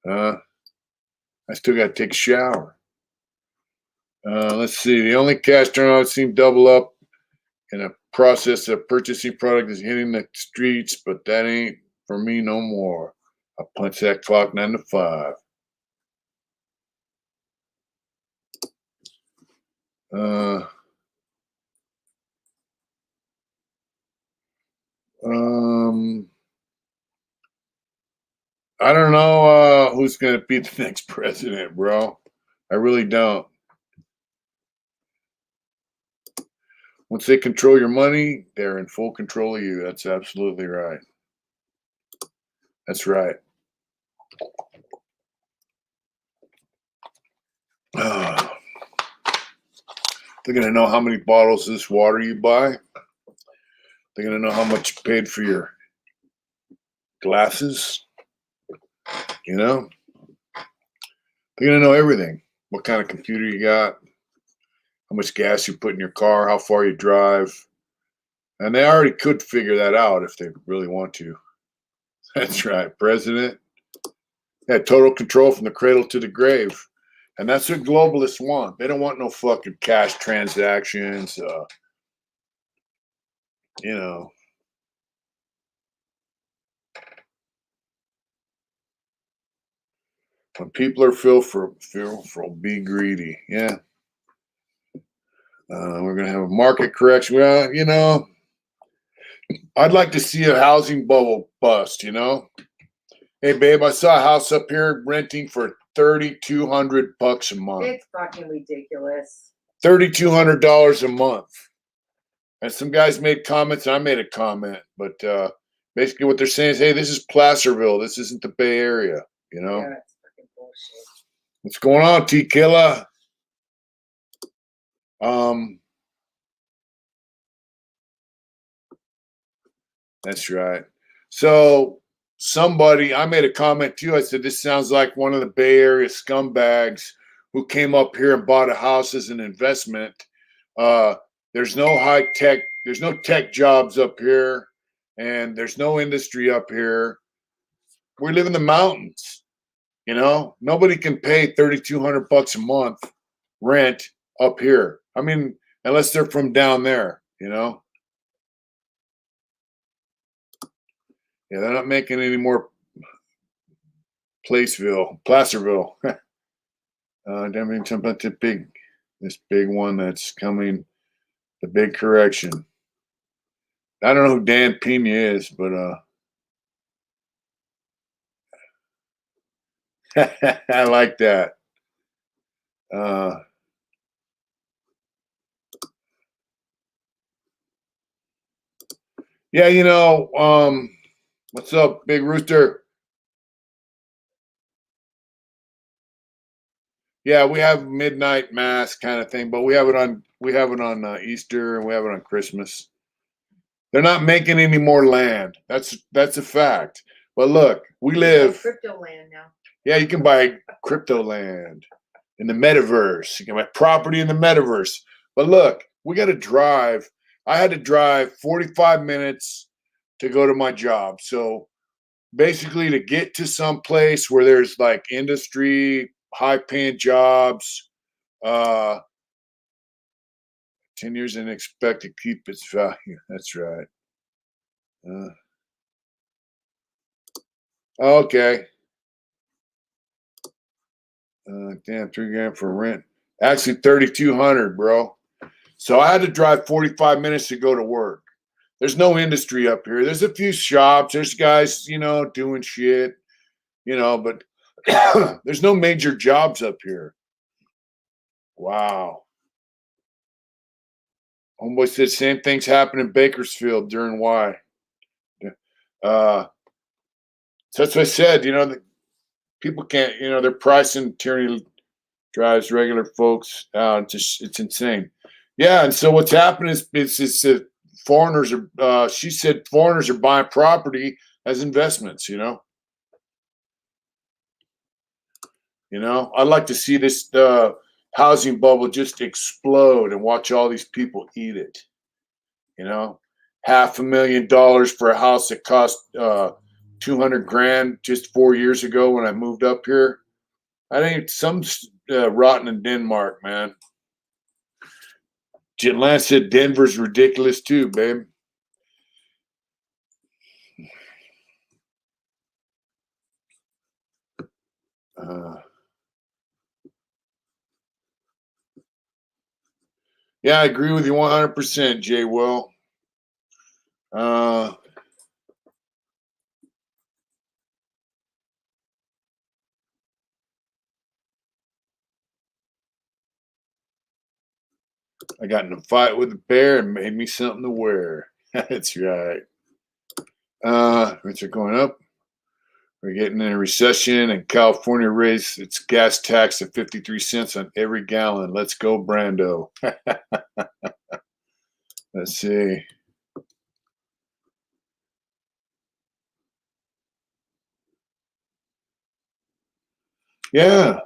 I still got to take a shower. Let's see. The only cash turnout I've seen double up in a process of purchasing product is hitting the streets, but that ain't for me no more. I punch that clock 9 to 5. I don't know who's going to be the next president, bro. I really don't. Once they control your money, they're in full control of you. That's absolutely right. That's right. They're going to know how many bottles of this water you buy. They're going to know how much you paid for your glasses. You know? They're going to know everything. What kind of computer you got, how much gas you put in your car, how far you drive. And they already could figure that out if they really want to. That's right. President had total control from the cradle to the grave. And that's what globalists want. They don't want no fucking cash transactions. You know. When people are fearful, be greedy. Yeah. We're going to have a market correction. Well, you know, I'd like to see a housing bubble bust, you know. Hey, babe, I saw a house up here renting for $3,200 a month. It's fucking ridiculous. $3,200 a month. And some guys made comments, and I made a comment. But basically what they're saying is, hey, this is Placerville. This isn't the Bay Area, you know. Yeah, that's fucking bullshit. What's going on, T-Killa? That's right. So I made a comment too. I said, this sounds like one of the Bay Area scumbags who came up here and bought a house as an investment. There's no high tech, there's no tech jobs up here, and there's no industry up here. We live in the mountains, you know. Nobody can pay $3,200 a month rent up here. I mean, unless they're from down there, you know. Yeah, they're not making any more Placerville. Damn, something about this big one that's coming, the big correction. I don't know who Dan Pena is, but I like that. Yeah, you know, what's up, Big Rooster? Yeah, we have midnight mass kind of thing, but we have it on Easter and we have it on Christmas. They're not making any more land. That's a fact. But look, we live crypto land now. Yeah, you can buy crypto land. in the metaverse. You got my property in the metaverse. But look, we got to drive. I had to drive 45 minutes to go to my job. So basically, to get to some place where there's like industry, high paying jobs, uh, 10 years and expect to keep its value. That's right. Uh, okay. Damn, $3 grand for rent. Actually, 3,200, bro. So I had to drive 45 minutes to go to work. There's no industry up here. There's a few shops. There's guys, doing shit, but there's no major jobs up here. Wow. Homeboy said same things happen in Bakersfield during Y. So that's what I said. The people can't. Their pricing tyranny drives regular folks out. It's insane. Yeah, and so what's happening is foreigners are. She said foreigners are buying property as investments. I'd like to see this housing bubble just explode and watch all these people eat it. $500,000 for a house that cost 200 grand just 4 years ago when I moved up here. I think some rotten in Denmark, man. Lance said Denver's ridiculous too, babe. Yeah, I agree with you 100%, Jay Will. I got in a fight with a bear and made me something to wear. That's right. Rates are going up. We're getting in a recession, and California raised its gas tax to 53 cents on every gallon. Let's go, Brando. Let's see. Yeah.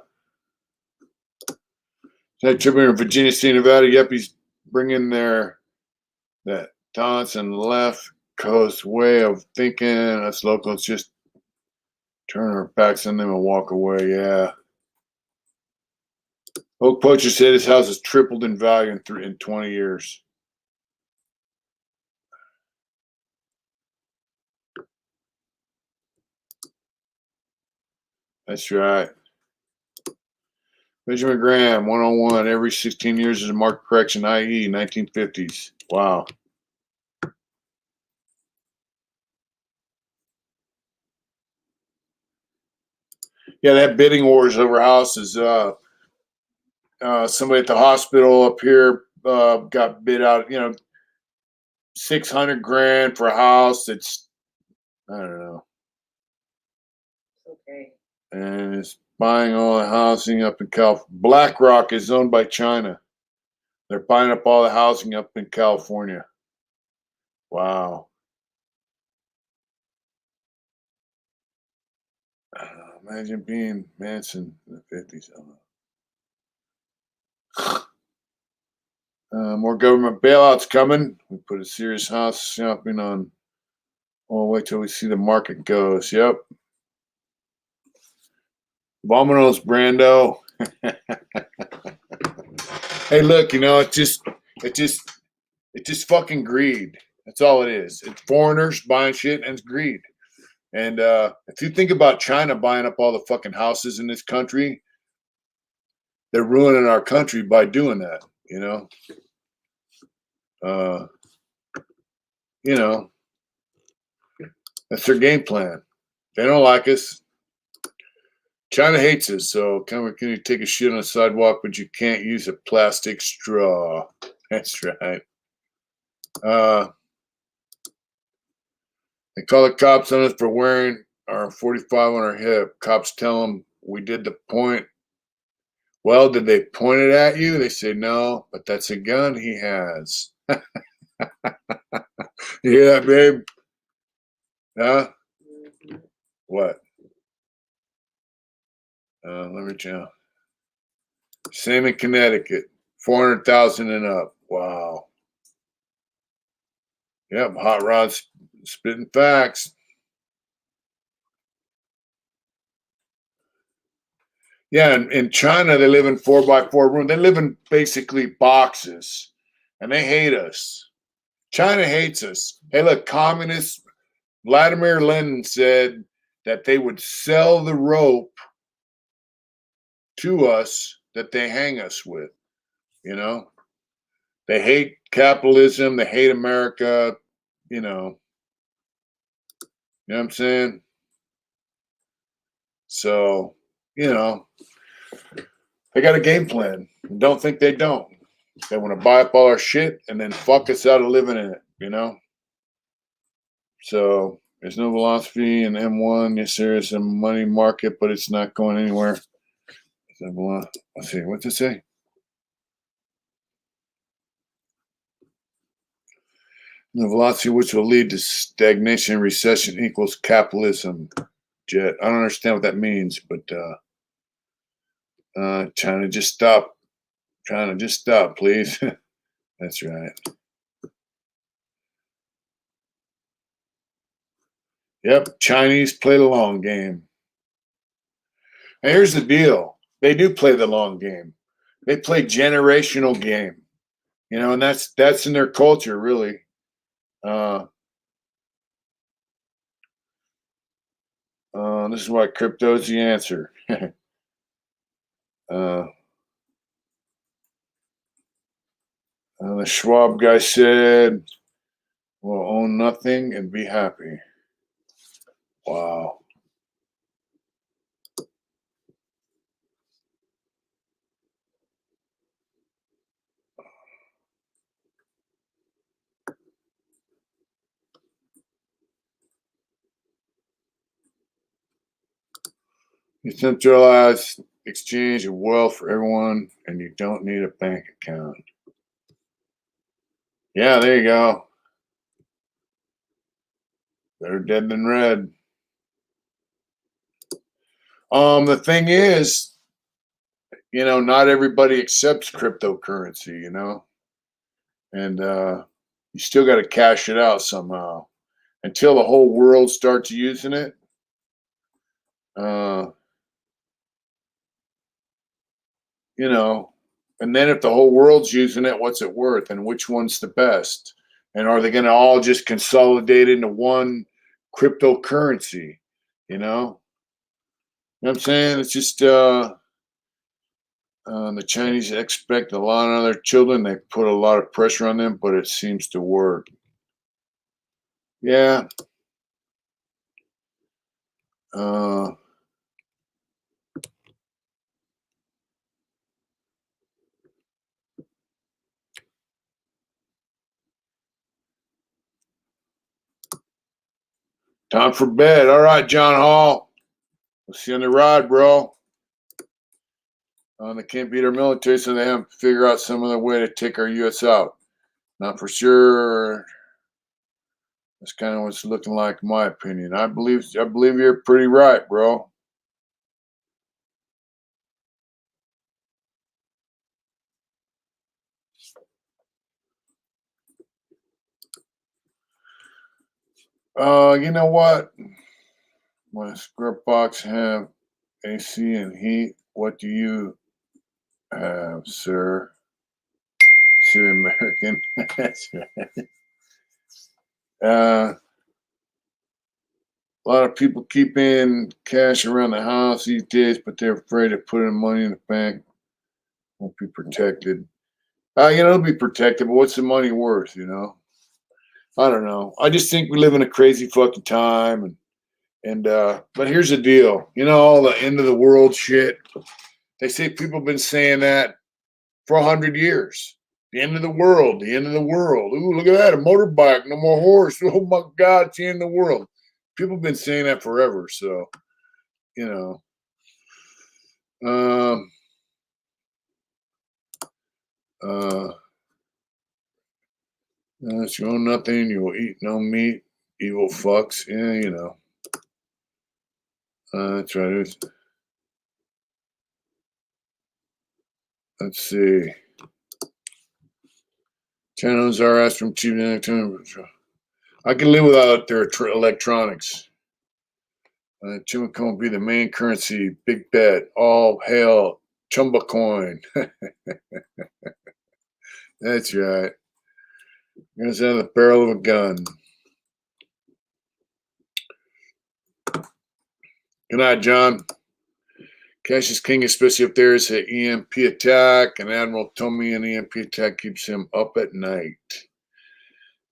That trip in Virginia State, Nevada. Yep, he's bringing that taunts and left coast way of thinking. Us locals just turn our backs on them and walk away. Yeah. Oak Poacher said his house has tripled in value in 20 years. That's right. Benjamin Graham, 101. Every 16 years is a market correction, i.e., 1950s. Wow. Yeah, that bidding wars over houses. Somebody at the hospital up here got bid out, 600 grand for a house. It's, I don't know. Okay. And it's buying all the housing up in California. BlackRock is owned by China. They're buying up all the housing up in California. Wow. Imagine being Manson in the 50s. More government bailouts coming. We put a serious house shopping on. Oh, wait till we see the market goes. Yep. Vominos, Brando. Hey, look, it's just fucking greed. That's all it is. It's foreigners buying shit and it's greed. And if you think about China buying up all the fucking houses in this country, they're ruining our country by doing that, that's their game plan. They don't like us. China hates us, so can you take a shit on the sidewalk, but you can't use a plastic straw. That's right. They call the cops on us for wearing our 45 on our hip. Cops tell them we did the point. Well, did they point it at you? They say no, but that's a gun he has. You hear that, babe? Huh? What? Let me tell you. Same in Connecticut. 400,000 and up. Wow. Yep. Hot Rod's spitting facts. Yeah, in China, they live in 4x4 rooms. They live in basically boxes, and they hate us. China hates us. Hey, look, communists. Vladimir Lenin said that they would sell the rope to us that they hang us with. You know, they hate capitalism. They hate America. You know, you know what I'm saying? So, you know, they got a game plan. Don't think they don't. They want to buy up all our shit and then fuck us out of living in it, you know? So there's no velocity in M1. Yes, there is a money market, but it's not going anywhere. Let's see, what's it say? The velocity which will lead to stagnation and recession equals capitalism. Jet. I don't understand what that means, but China, just stop. China, just stop, please. That's right. Yep, Chinese play the long game. And here's the deal. They do play the long game. They play generational game. You know, and that's in their culture, really. This is why crypto is the answer. uh, the Schwab guy said, "We'll own nothing and be happy." Wow. Decentralized exchange of wealth for everyone, and you don't need a bank account. Yeah, there you go. Better dead than red. The thing is, you know, not everybody accepts cryptocurrency, you know, and you still got to cash it out somehow until the whole world starts using it. Uh, you know, and then if the whole world's using it, what's it worth, and which one's the best? And are they going to all just consolidate into one cryptocurrency? You know, what I'm saying? It's just the Chinese expect a lot of their children. They put a lot of pressure on them, but it seems to work. Yeah. Uh, Time for bed. All right, John Hall. We'll see you on the ride, bro. They can't beat our military, so they have to figure out some other way to take our U.S. out. Not for sure. That's kind of what's looking like, in my opinion. I believe you're pretty right, bro. You know what? My script box have AC and heat. What do you have, sir? Sir American. That's right. A lot of people keeping cash around the house these days, but they're afraid of putting money in the bank. Won't be protected. You know, it'll be protected, but what's the money worth? You know, I don't know. I just think we live in a crazy fucking time, and but here's the deal. You know, all the end of the world shit. They say people have been saying that for 100 years. The end of the world. The end of the world. Ooh, look at that! A motorbike, no more horse. Oh my God, it's the end of the world. People have been saying that forever. So, you know. Um, if you own nothing, you will eat no meat. Evil fucks. Yeah, you know. That's right. Let's see. Channels are asked from cheap. I can live without their electronics. Chimico will be the main currency. Big bet. All hail Chumba coin. That's right. Goes out of the barrel of a gun. Good night, John. Cash is king, especially if there's an EMP attack. And Admiral told me an EMP attack keeps him up at night.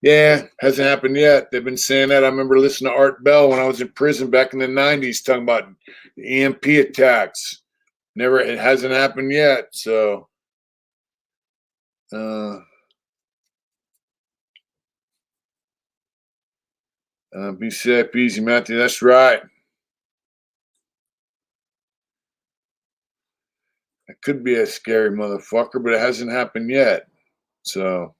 Yeah, hasn't happened yet. They've been saying that. I remember listening to Art Bell when I was in prison back in the 90s talking about the EMP attacks. It hasn't happened yet. So, be safe, easy, Matthew. That's right. It could be a scary motherfucker, but it hasn't happened yet. So,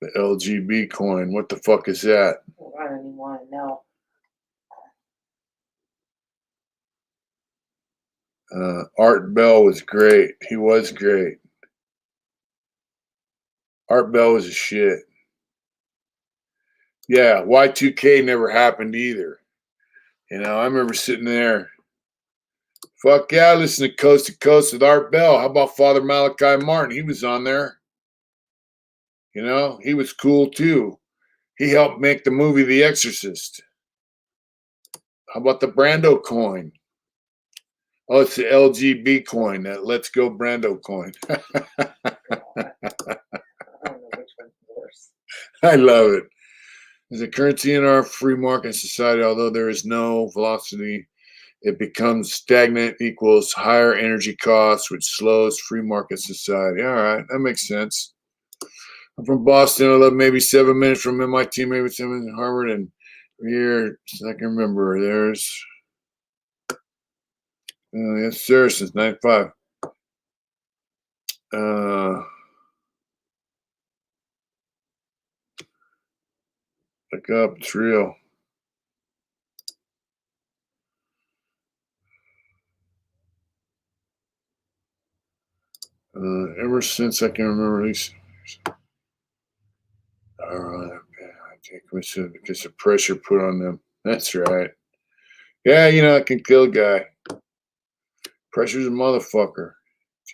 the LGB coin, what the fuck is that? I don't even want to know. Art Bell was great. He was great. Art Bell was a shit. Yeah, Y2K never happened either. You know, I remember sitting there. Fuck yeah, I listened to Coast with Art Bell. How about Father Malachi Martin? He was on there. You know, he was cool too. He helped make the movie The Exorcist. How about the Brando coin? Oh, it's the LGB coin, that Let's Go Brando coin. I don't know which one's worse. I love it. As a currency in our free market society, although there is no velocity, it becomes stagnant, equals higher energy costs, which slows free market society. All right, that makes sense. I'm from Boston. I live maybe 7 minutes from MIT, maybe 7 minutes from Harvard, and here, I can remember, there's, yes, sir, since 95. Look up, it's real. Ever since I can remember, at least. All right, I take because the pressure put on them. That's right. Yeah, you know, I can kill a guy. Pressure's a motherfucker.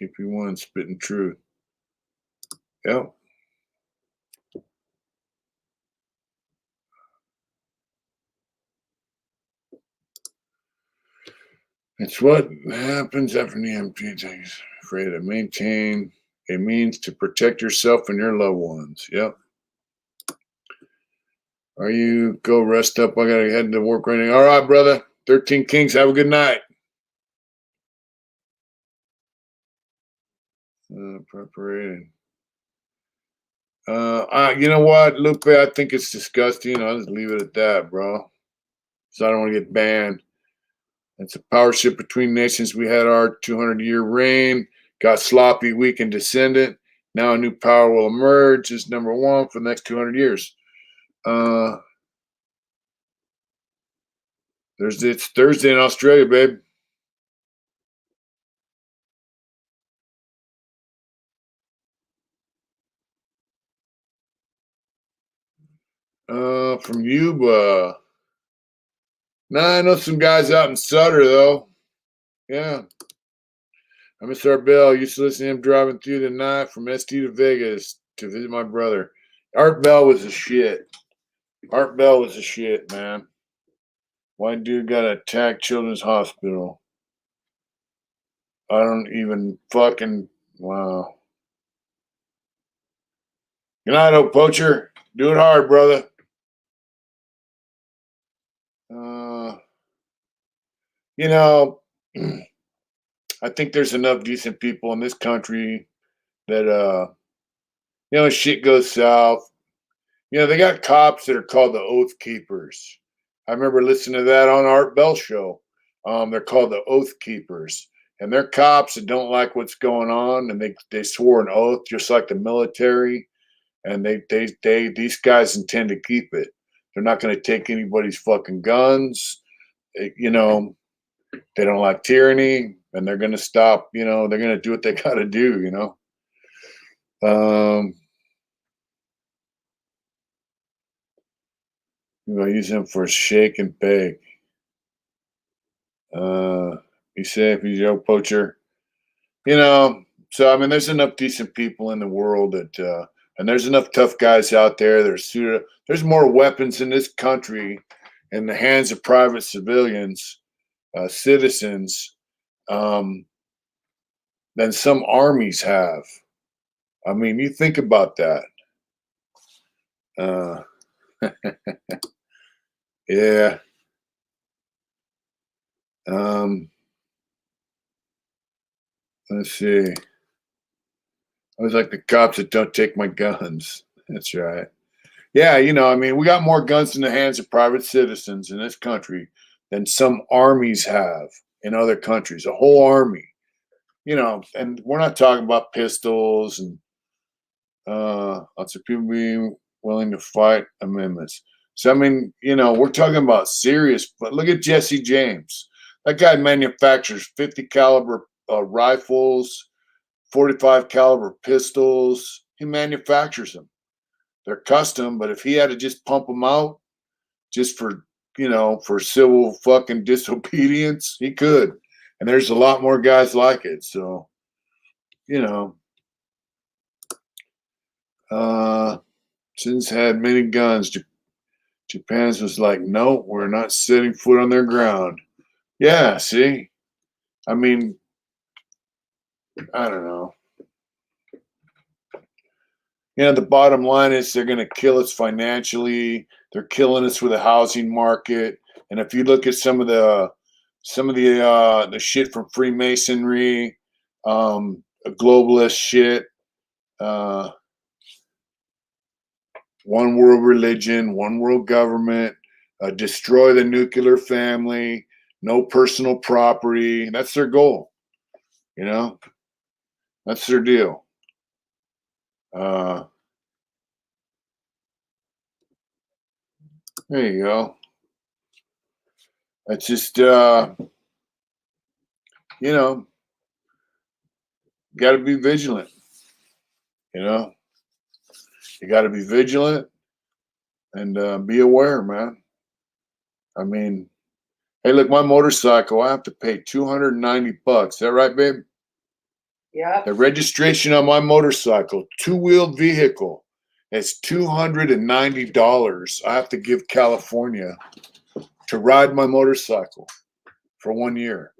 GP1 spitting truth. Yep. It's what happens after an EMP takes. Afraid to maintain a means to protect yourself and your loved ones. Yep. Are you go rest up? I gotta head to work right now. All right, brother. 13 Kings. Have a good night. Preparation. You know what, Lupe? I think it's disgusting. I'll just leave it at that, bro. So I don't want to get banned. It's a power shift between nations. We had our 200-year reign, got sloppy, weak, and descendant. Now a new power will emerge as number one for the next 200 years. It's Thursday in Australia, babe. From Yuba. Nah, I know some guys out in Sutter, though. Yeah. I miss Art Bell. Used to listen to him driving through the night from ST to Vegas to visit my brother. Art Bell was a shit. Art Bell was a shit, man. White dude got attacked Children's Hospital. I don't even fucking, wow. Good night, old poacher. Do it hard, brother. You know, I think there's enough decent people in this country that, you know, shit goes south. You know, they got cops that are called the Oath Keepers. I remember listening to that on Art Bell show. They're called the Oath Keepers. And they're cops that don't like what's going on, and they swore an oath just like the military. And these guys intend to keep it. They're not going to take anybody's fucking guns. You know, they don't like tyranny. and they're going to stop, they're going to do what they got to do. Use him for a shake and bake. Be safe, he's your poacher. So I mean, there's enough decent people in the world that, and there's enough tough guys out there that are suited. There's more weapons in this country in the hands of private civilians, citizens, um, than some armies have. I mean, you think about that. Uh, yeah. Let's see. I was like the cops that don't take my guns. That's right. Yeah, I mean, we got more guns in the hands of private citizens in this country than some armies have in other countries. A whole army, and we're not talking about pistols and lots of people being willing to fight amendments. So I mean, we're talking about serious. But look at Jesse James. That guy manufactures 50 caliber rifles, 45 caliber pistols. He manufactures them. They're custom, but if he had to just pump them out just for civil fucking disobedience, he could. And there's a lot more guys like it. So, since had many guns, Japan's was like, no, we're not setting foot on their ground. Yeah, see? I mean, I don't know. The bottom line is they're going to kill us financially. They're killing us with the housing market. And if you look at some of the shit from Freemasonry, globalist shit, one world religion, one world government, destroy the nuclear family, no personal property. That's their goal. That's their deal. There you go. It's just, got to be vigilant. You got to be vigilant and be aware, man. I mean, hey, look, my motorcycle, I have to pay $290. Is that right, babe? Yeah. The registration on my motorcycle, two-wheeled vehicle, is $290. I have to give California to ride my motorcycle for 1 year.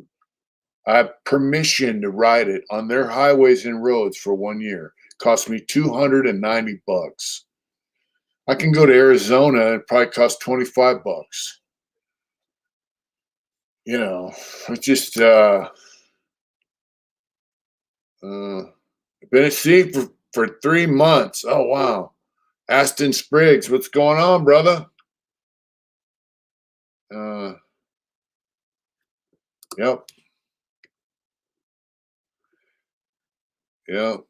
I have permission to ride it on their highways and roads for 1 year. Cost me $290. I can go to Arizona and it probably costs $25. It's just been at sea for 3 months. Oh wow. Aston Spriggs, what's going on, brother? Yep. Yep.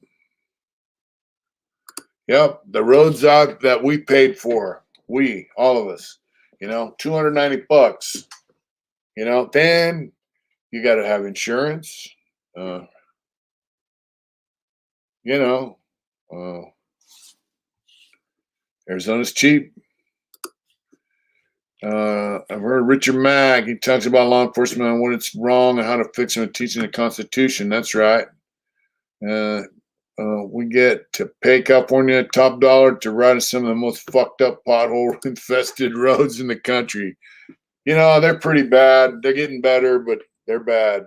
Yep. The roads out that we paid for, all of us, $290. Then you got to have insurance. Arizona's cheap. I've heard Richard Mag. He talks about law enforcement and what it's wrong and how to fix them and teaching the Constitution. That's right. We get to pay California top dollar to ride on some of the most fucked up pothole infested roads in the country. They're pretty bad. They're getting better, but they're bad.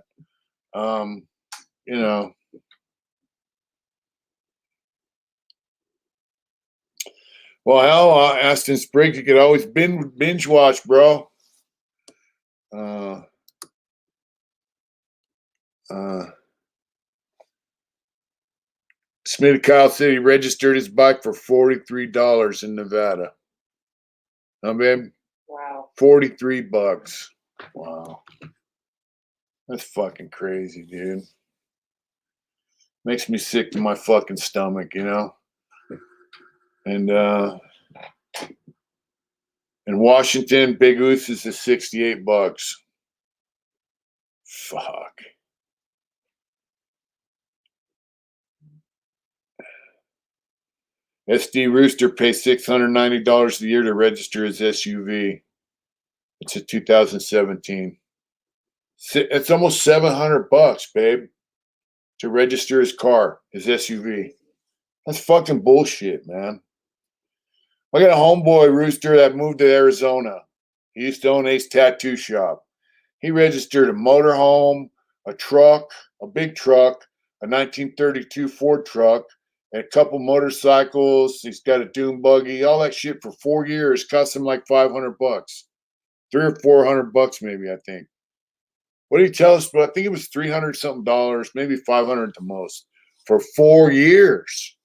Well, hell, Aston Spriggs, you could always binge watch, bro. Smith Kyle said he registered his bike for $43 in Nevada. Huh, babe? Wow. $43. Wow. That's fucking crazy, dude. Makes me sick to my fucking stomach, And in Washington, Big Oos is $68. Fuck. SD Rooster pays $690 a year to register his SUV. It's a 2017. It's almost $700, babe, to register his car, his SUV. That's fucking bullshit, man. I got a homeboy Rooster that moved to Arizona. He used to own Ace Tattoo Shop. He registered a motorhome, a truck, a big truck, a 1932 Ford truck, and a couple motorcycles. He's got a dune buggy, all that shit for 4 years. Cost him like $500, $300 or $400 maybe, I think. What did he tell us? But I think it was $300 something dollars, maybe $500 at the most, for 4 years.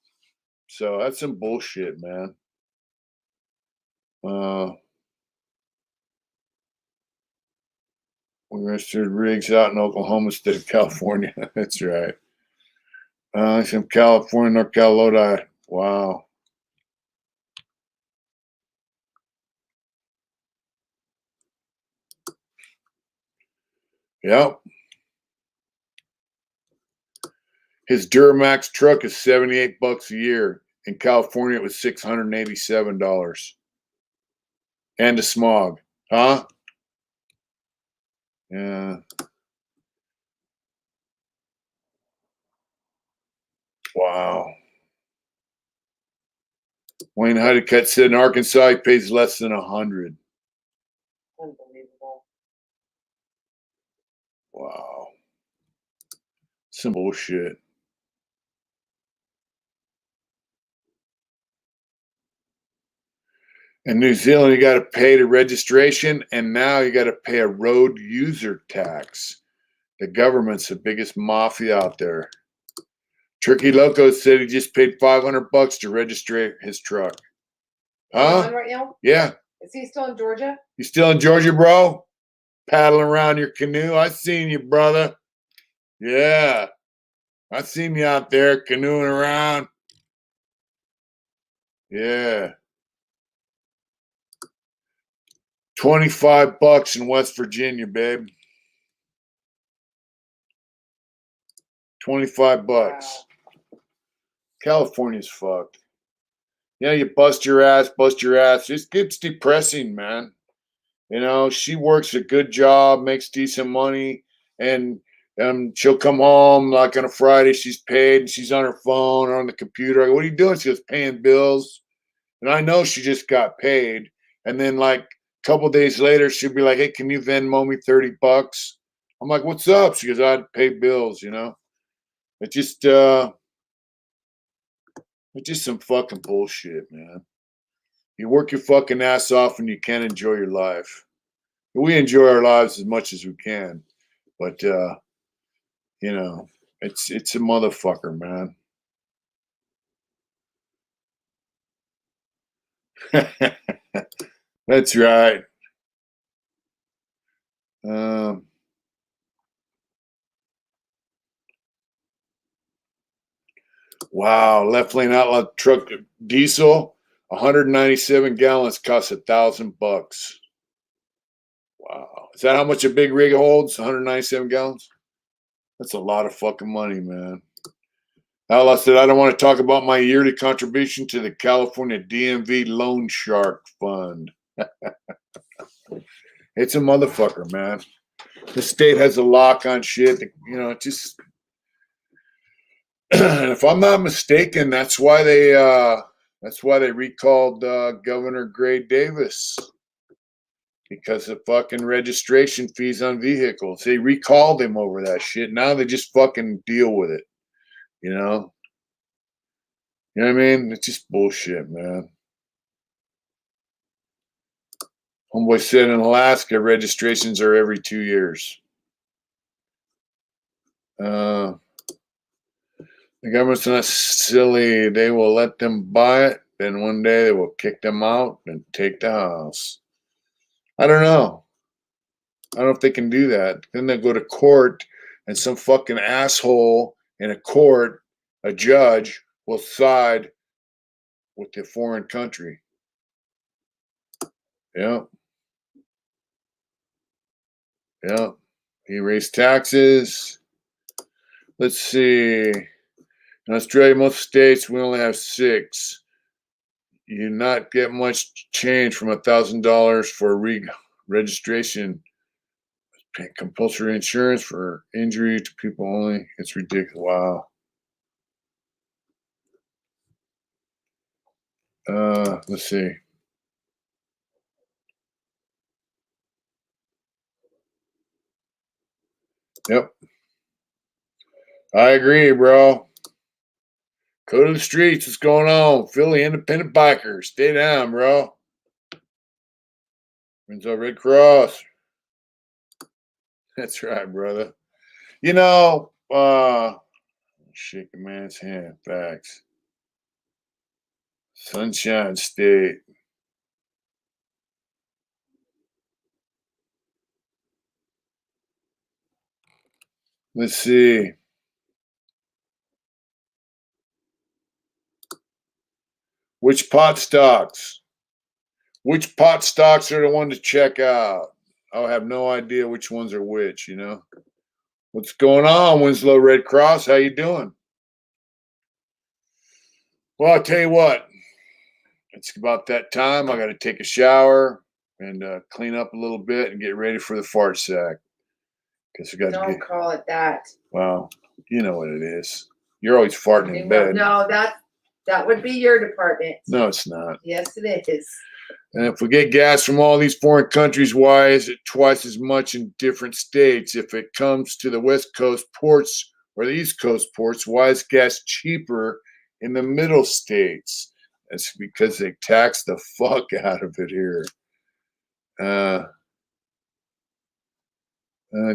So that's some bullshit, man. We registered rigs out in Oklahoma instead of California. That's right. He's from California, North Carolina. Lodi. Wow. Yep. His Duramax truck is $78 a year. In California, it was $687. And the smog. Huh? Yeah. Wow. Wayne Honeycutt said in Arkansas he pays less than $100. Unbelievable. Wow. Some bullshit. In New Zealand, you got to pay the registration, and now you got to pay a road user tax. The government's the biggest mafia out there. Turkey Loco said he just paid $500 to register his truck. Huh? On right now? Yeah. Is he still in Georgia? You still in Georgia, bro? Paddling around your canoe? I seen you, brother. Yeah. I seen you out there canoeing around. Yeah. $25 in West Virginia, babe. $25. Wow. California's fucked. Yeah, you bust your ass. It gets depressing, man. You know, she works a good job, makes decent money, and she'll come home like on a Friday, she's paid, and she's on her phone or on the computer. I go, what are you doing? She goes, paying bills. And I know she just got paid. And then like a couple days later, she'll be like, hey, can you Venmo me $30? I'm like, what's up? She goes, I had to pay bills, you know? It's just some fucking bullshit, man. You work your fucking ass off and you can't enjoy your life. We enjoy our lives as much as we can, but you know, it's a motherfucker, man. That's right. Wow, left lane outlet truck diesel, 197 gallons costs $1,000. Wow, is that how much a big rig holds? 197 gallons. That's a lot of fucking money, man. Outlaw said, I don't want to talk about my yearly contribution to the California DMV Loan Shark Fund. It's a motherfucker, man. The state has a lock on shit. You know, just if I'm not mistaken, that's why they recalled Governor Gray Davis, because of fucking registration fees on vehicles. They recalled him over that shit. Now they just fucking deal with it. You know? You know what I mean? It's just bullshit, man. Homeboy said in Alaska, registrations are every 2 years. The government's not silly. They will let them buy it. Then one day they will kick them out and take the house. I don't know. I don't know if they can do that. Then they go to court and some fucking asshole in a court, a judge, will side with the foreign country. Yeah. Yeah. He raised taxes. Let's see. In Australia, most states, we only have 6. you not get much change from $1,000 for registration. Pay compulsory insurance for injury to people only. It's ridiculous. Wow. Let's see. Yep. I agree, bro. Go to the streets. What's going on? Philly independent bikers. Stay down, bro. Windsor Red Cross. That's right, brother. You know, shake a man's hand. Facts. Sunshine State. Let's see. Which pot stocks? Which pot stocks are the one to check out? I'll have no idea which ones are which, you know. What's going on, Winslow Red Cross? How you doing? Well, I'll tell you what. It's about that time. I got to take a shower and clean up a little bit and get ready for the fart sack. Because we got to Don't get. call it that. Well, you know what it is. You're always farting in bed. No, that would be your department. No, it's not. Yes, it is. And if we get gas from all these foreign countries, why is it twice as much in different states? If it comes to the West Coast ports or the East Coast ports, why is gas cheaper in the middle states? That's because they tax the fuck out of it here.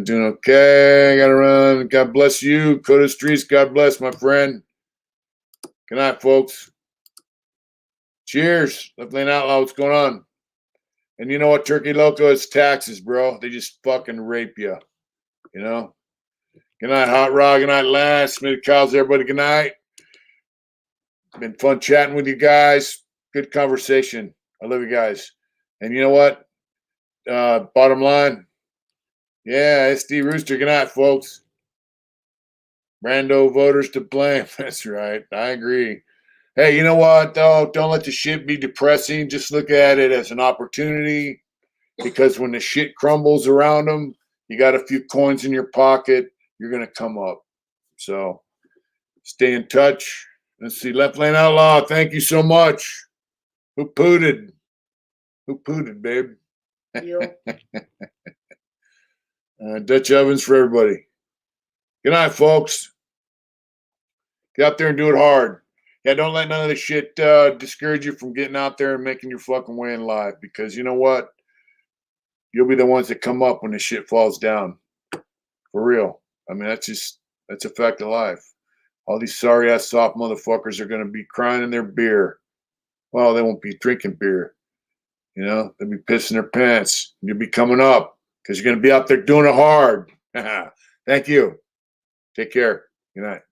Doing okay. Gotta run. God bless you. Coda Streets. God bless, my friend. Good night, folks. Cheers. Left Lane Outlaw. What's going on? And you know what, Turkey Loco? It's taxes, bro. They just fucking rape you. You know? Good night, Hot Rod. Good night, Lance. Smitty Kyle's, everybody. Good night. Been fun chatting with you guys. Good conversation. I love you guys. And you know what? Bottom line. Yeah, SD Rooster. Good night, folks. Brando voters to blame. That's right. I agree. Hey, you know what, though? Don't let the shit be depressing. Just look at it as an opportunity, because when the shit crumbles around them, you got a few coins in your pocket, you're going to come up. So stay in touch. Let's see. Left Lane Outlaw, thank you so much. Who pooted? Who pooted, babe? You. Dutch ovens for everybody. Good night, folks. Get out there and do it hard. Yeah, don't let none of this shit discourage you from getting out there and making your fucking way in life, because you know what? You'll be the ones that come up when the shit falls down. For real. I mean, that's a fact of life. All these sorry-ass soft motherfuckers are going to be crying in their beer. Well, they won't be drinking beer. You know, they'll be pissing their pants. You'll be coming up because you're going to be out there doing it hard. Thank you. Take care. Good night.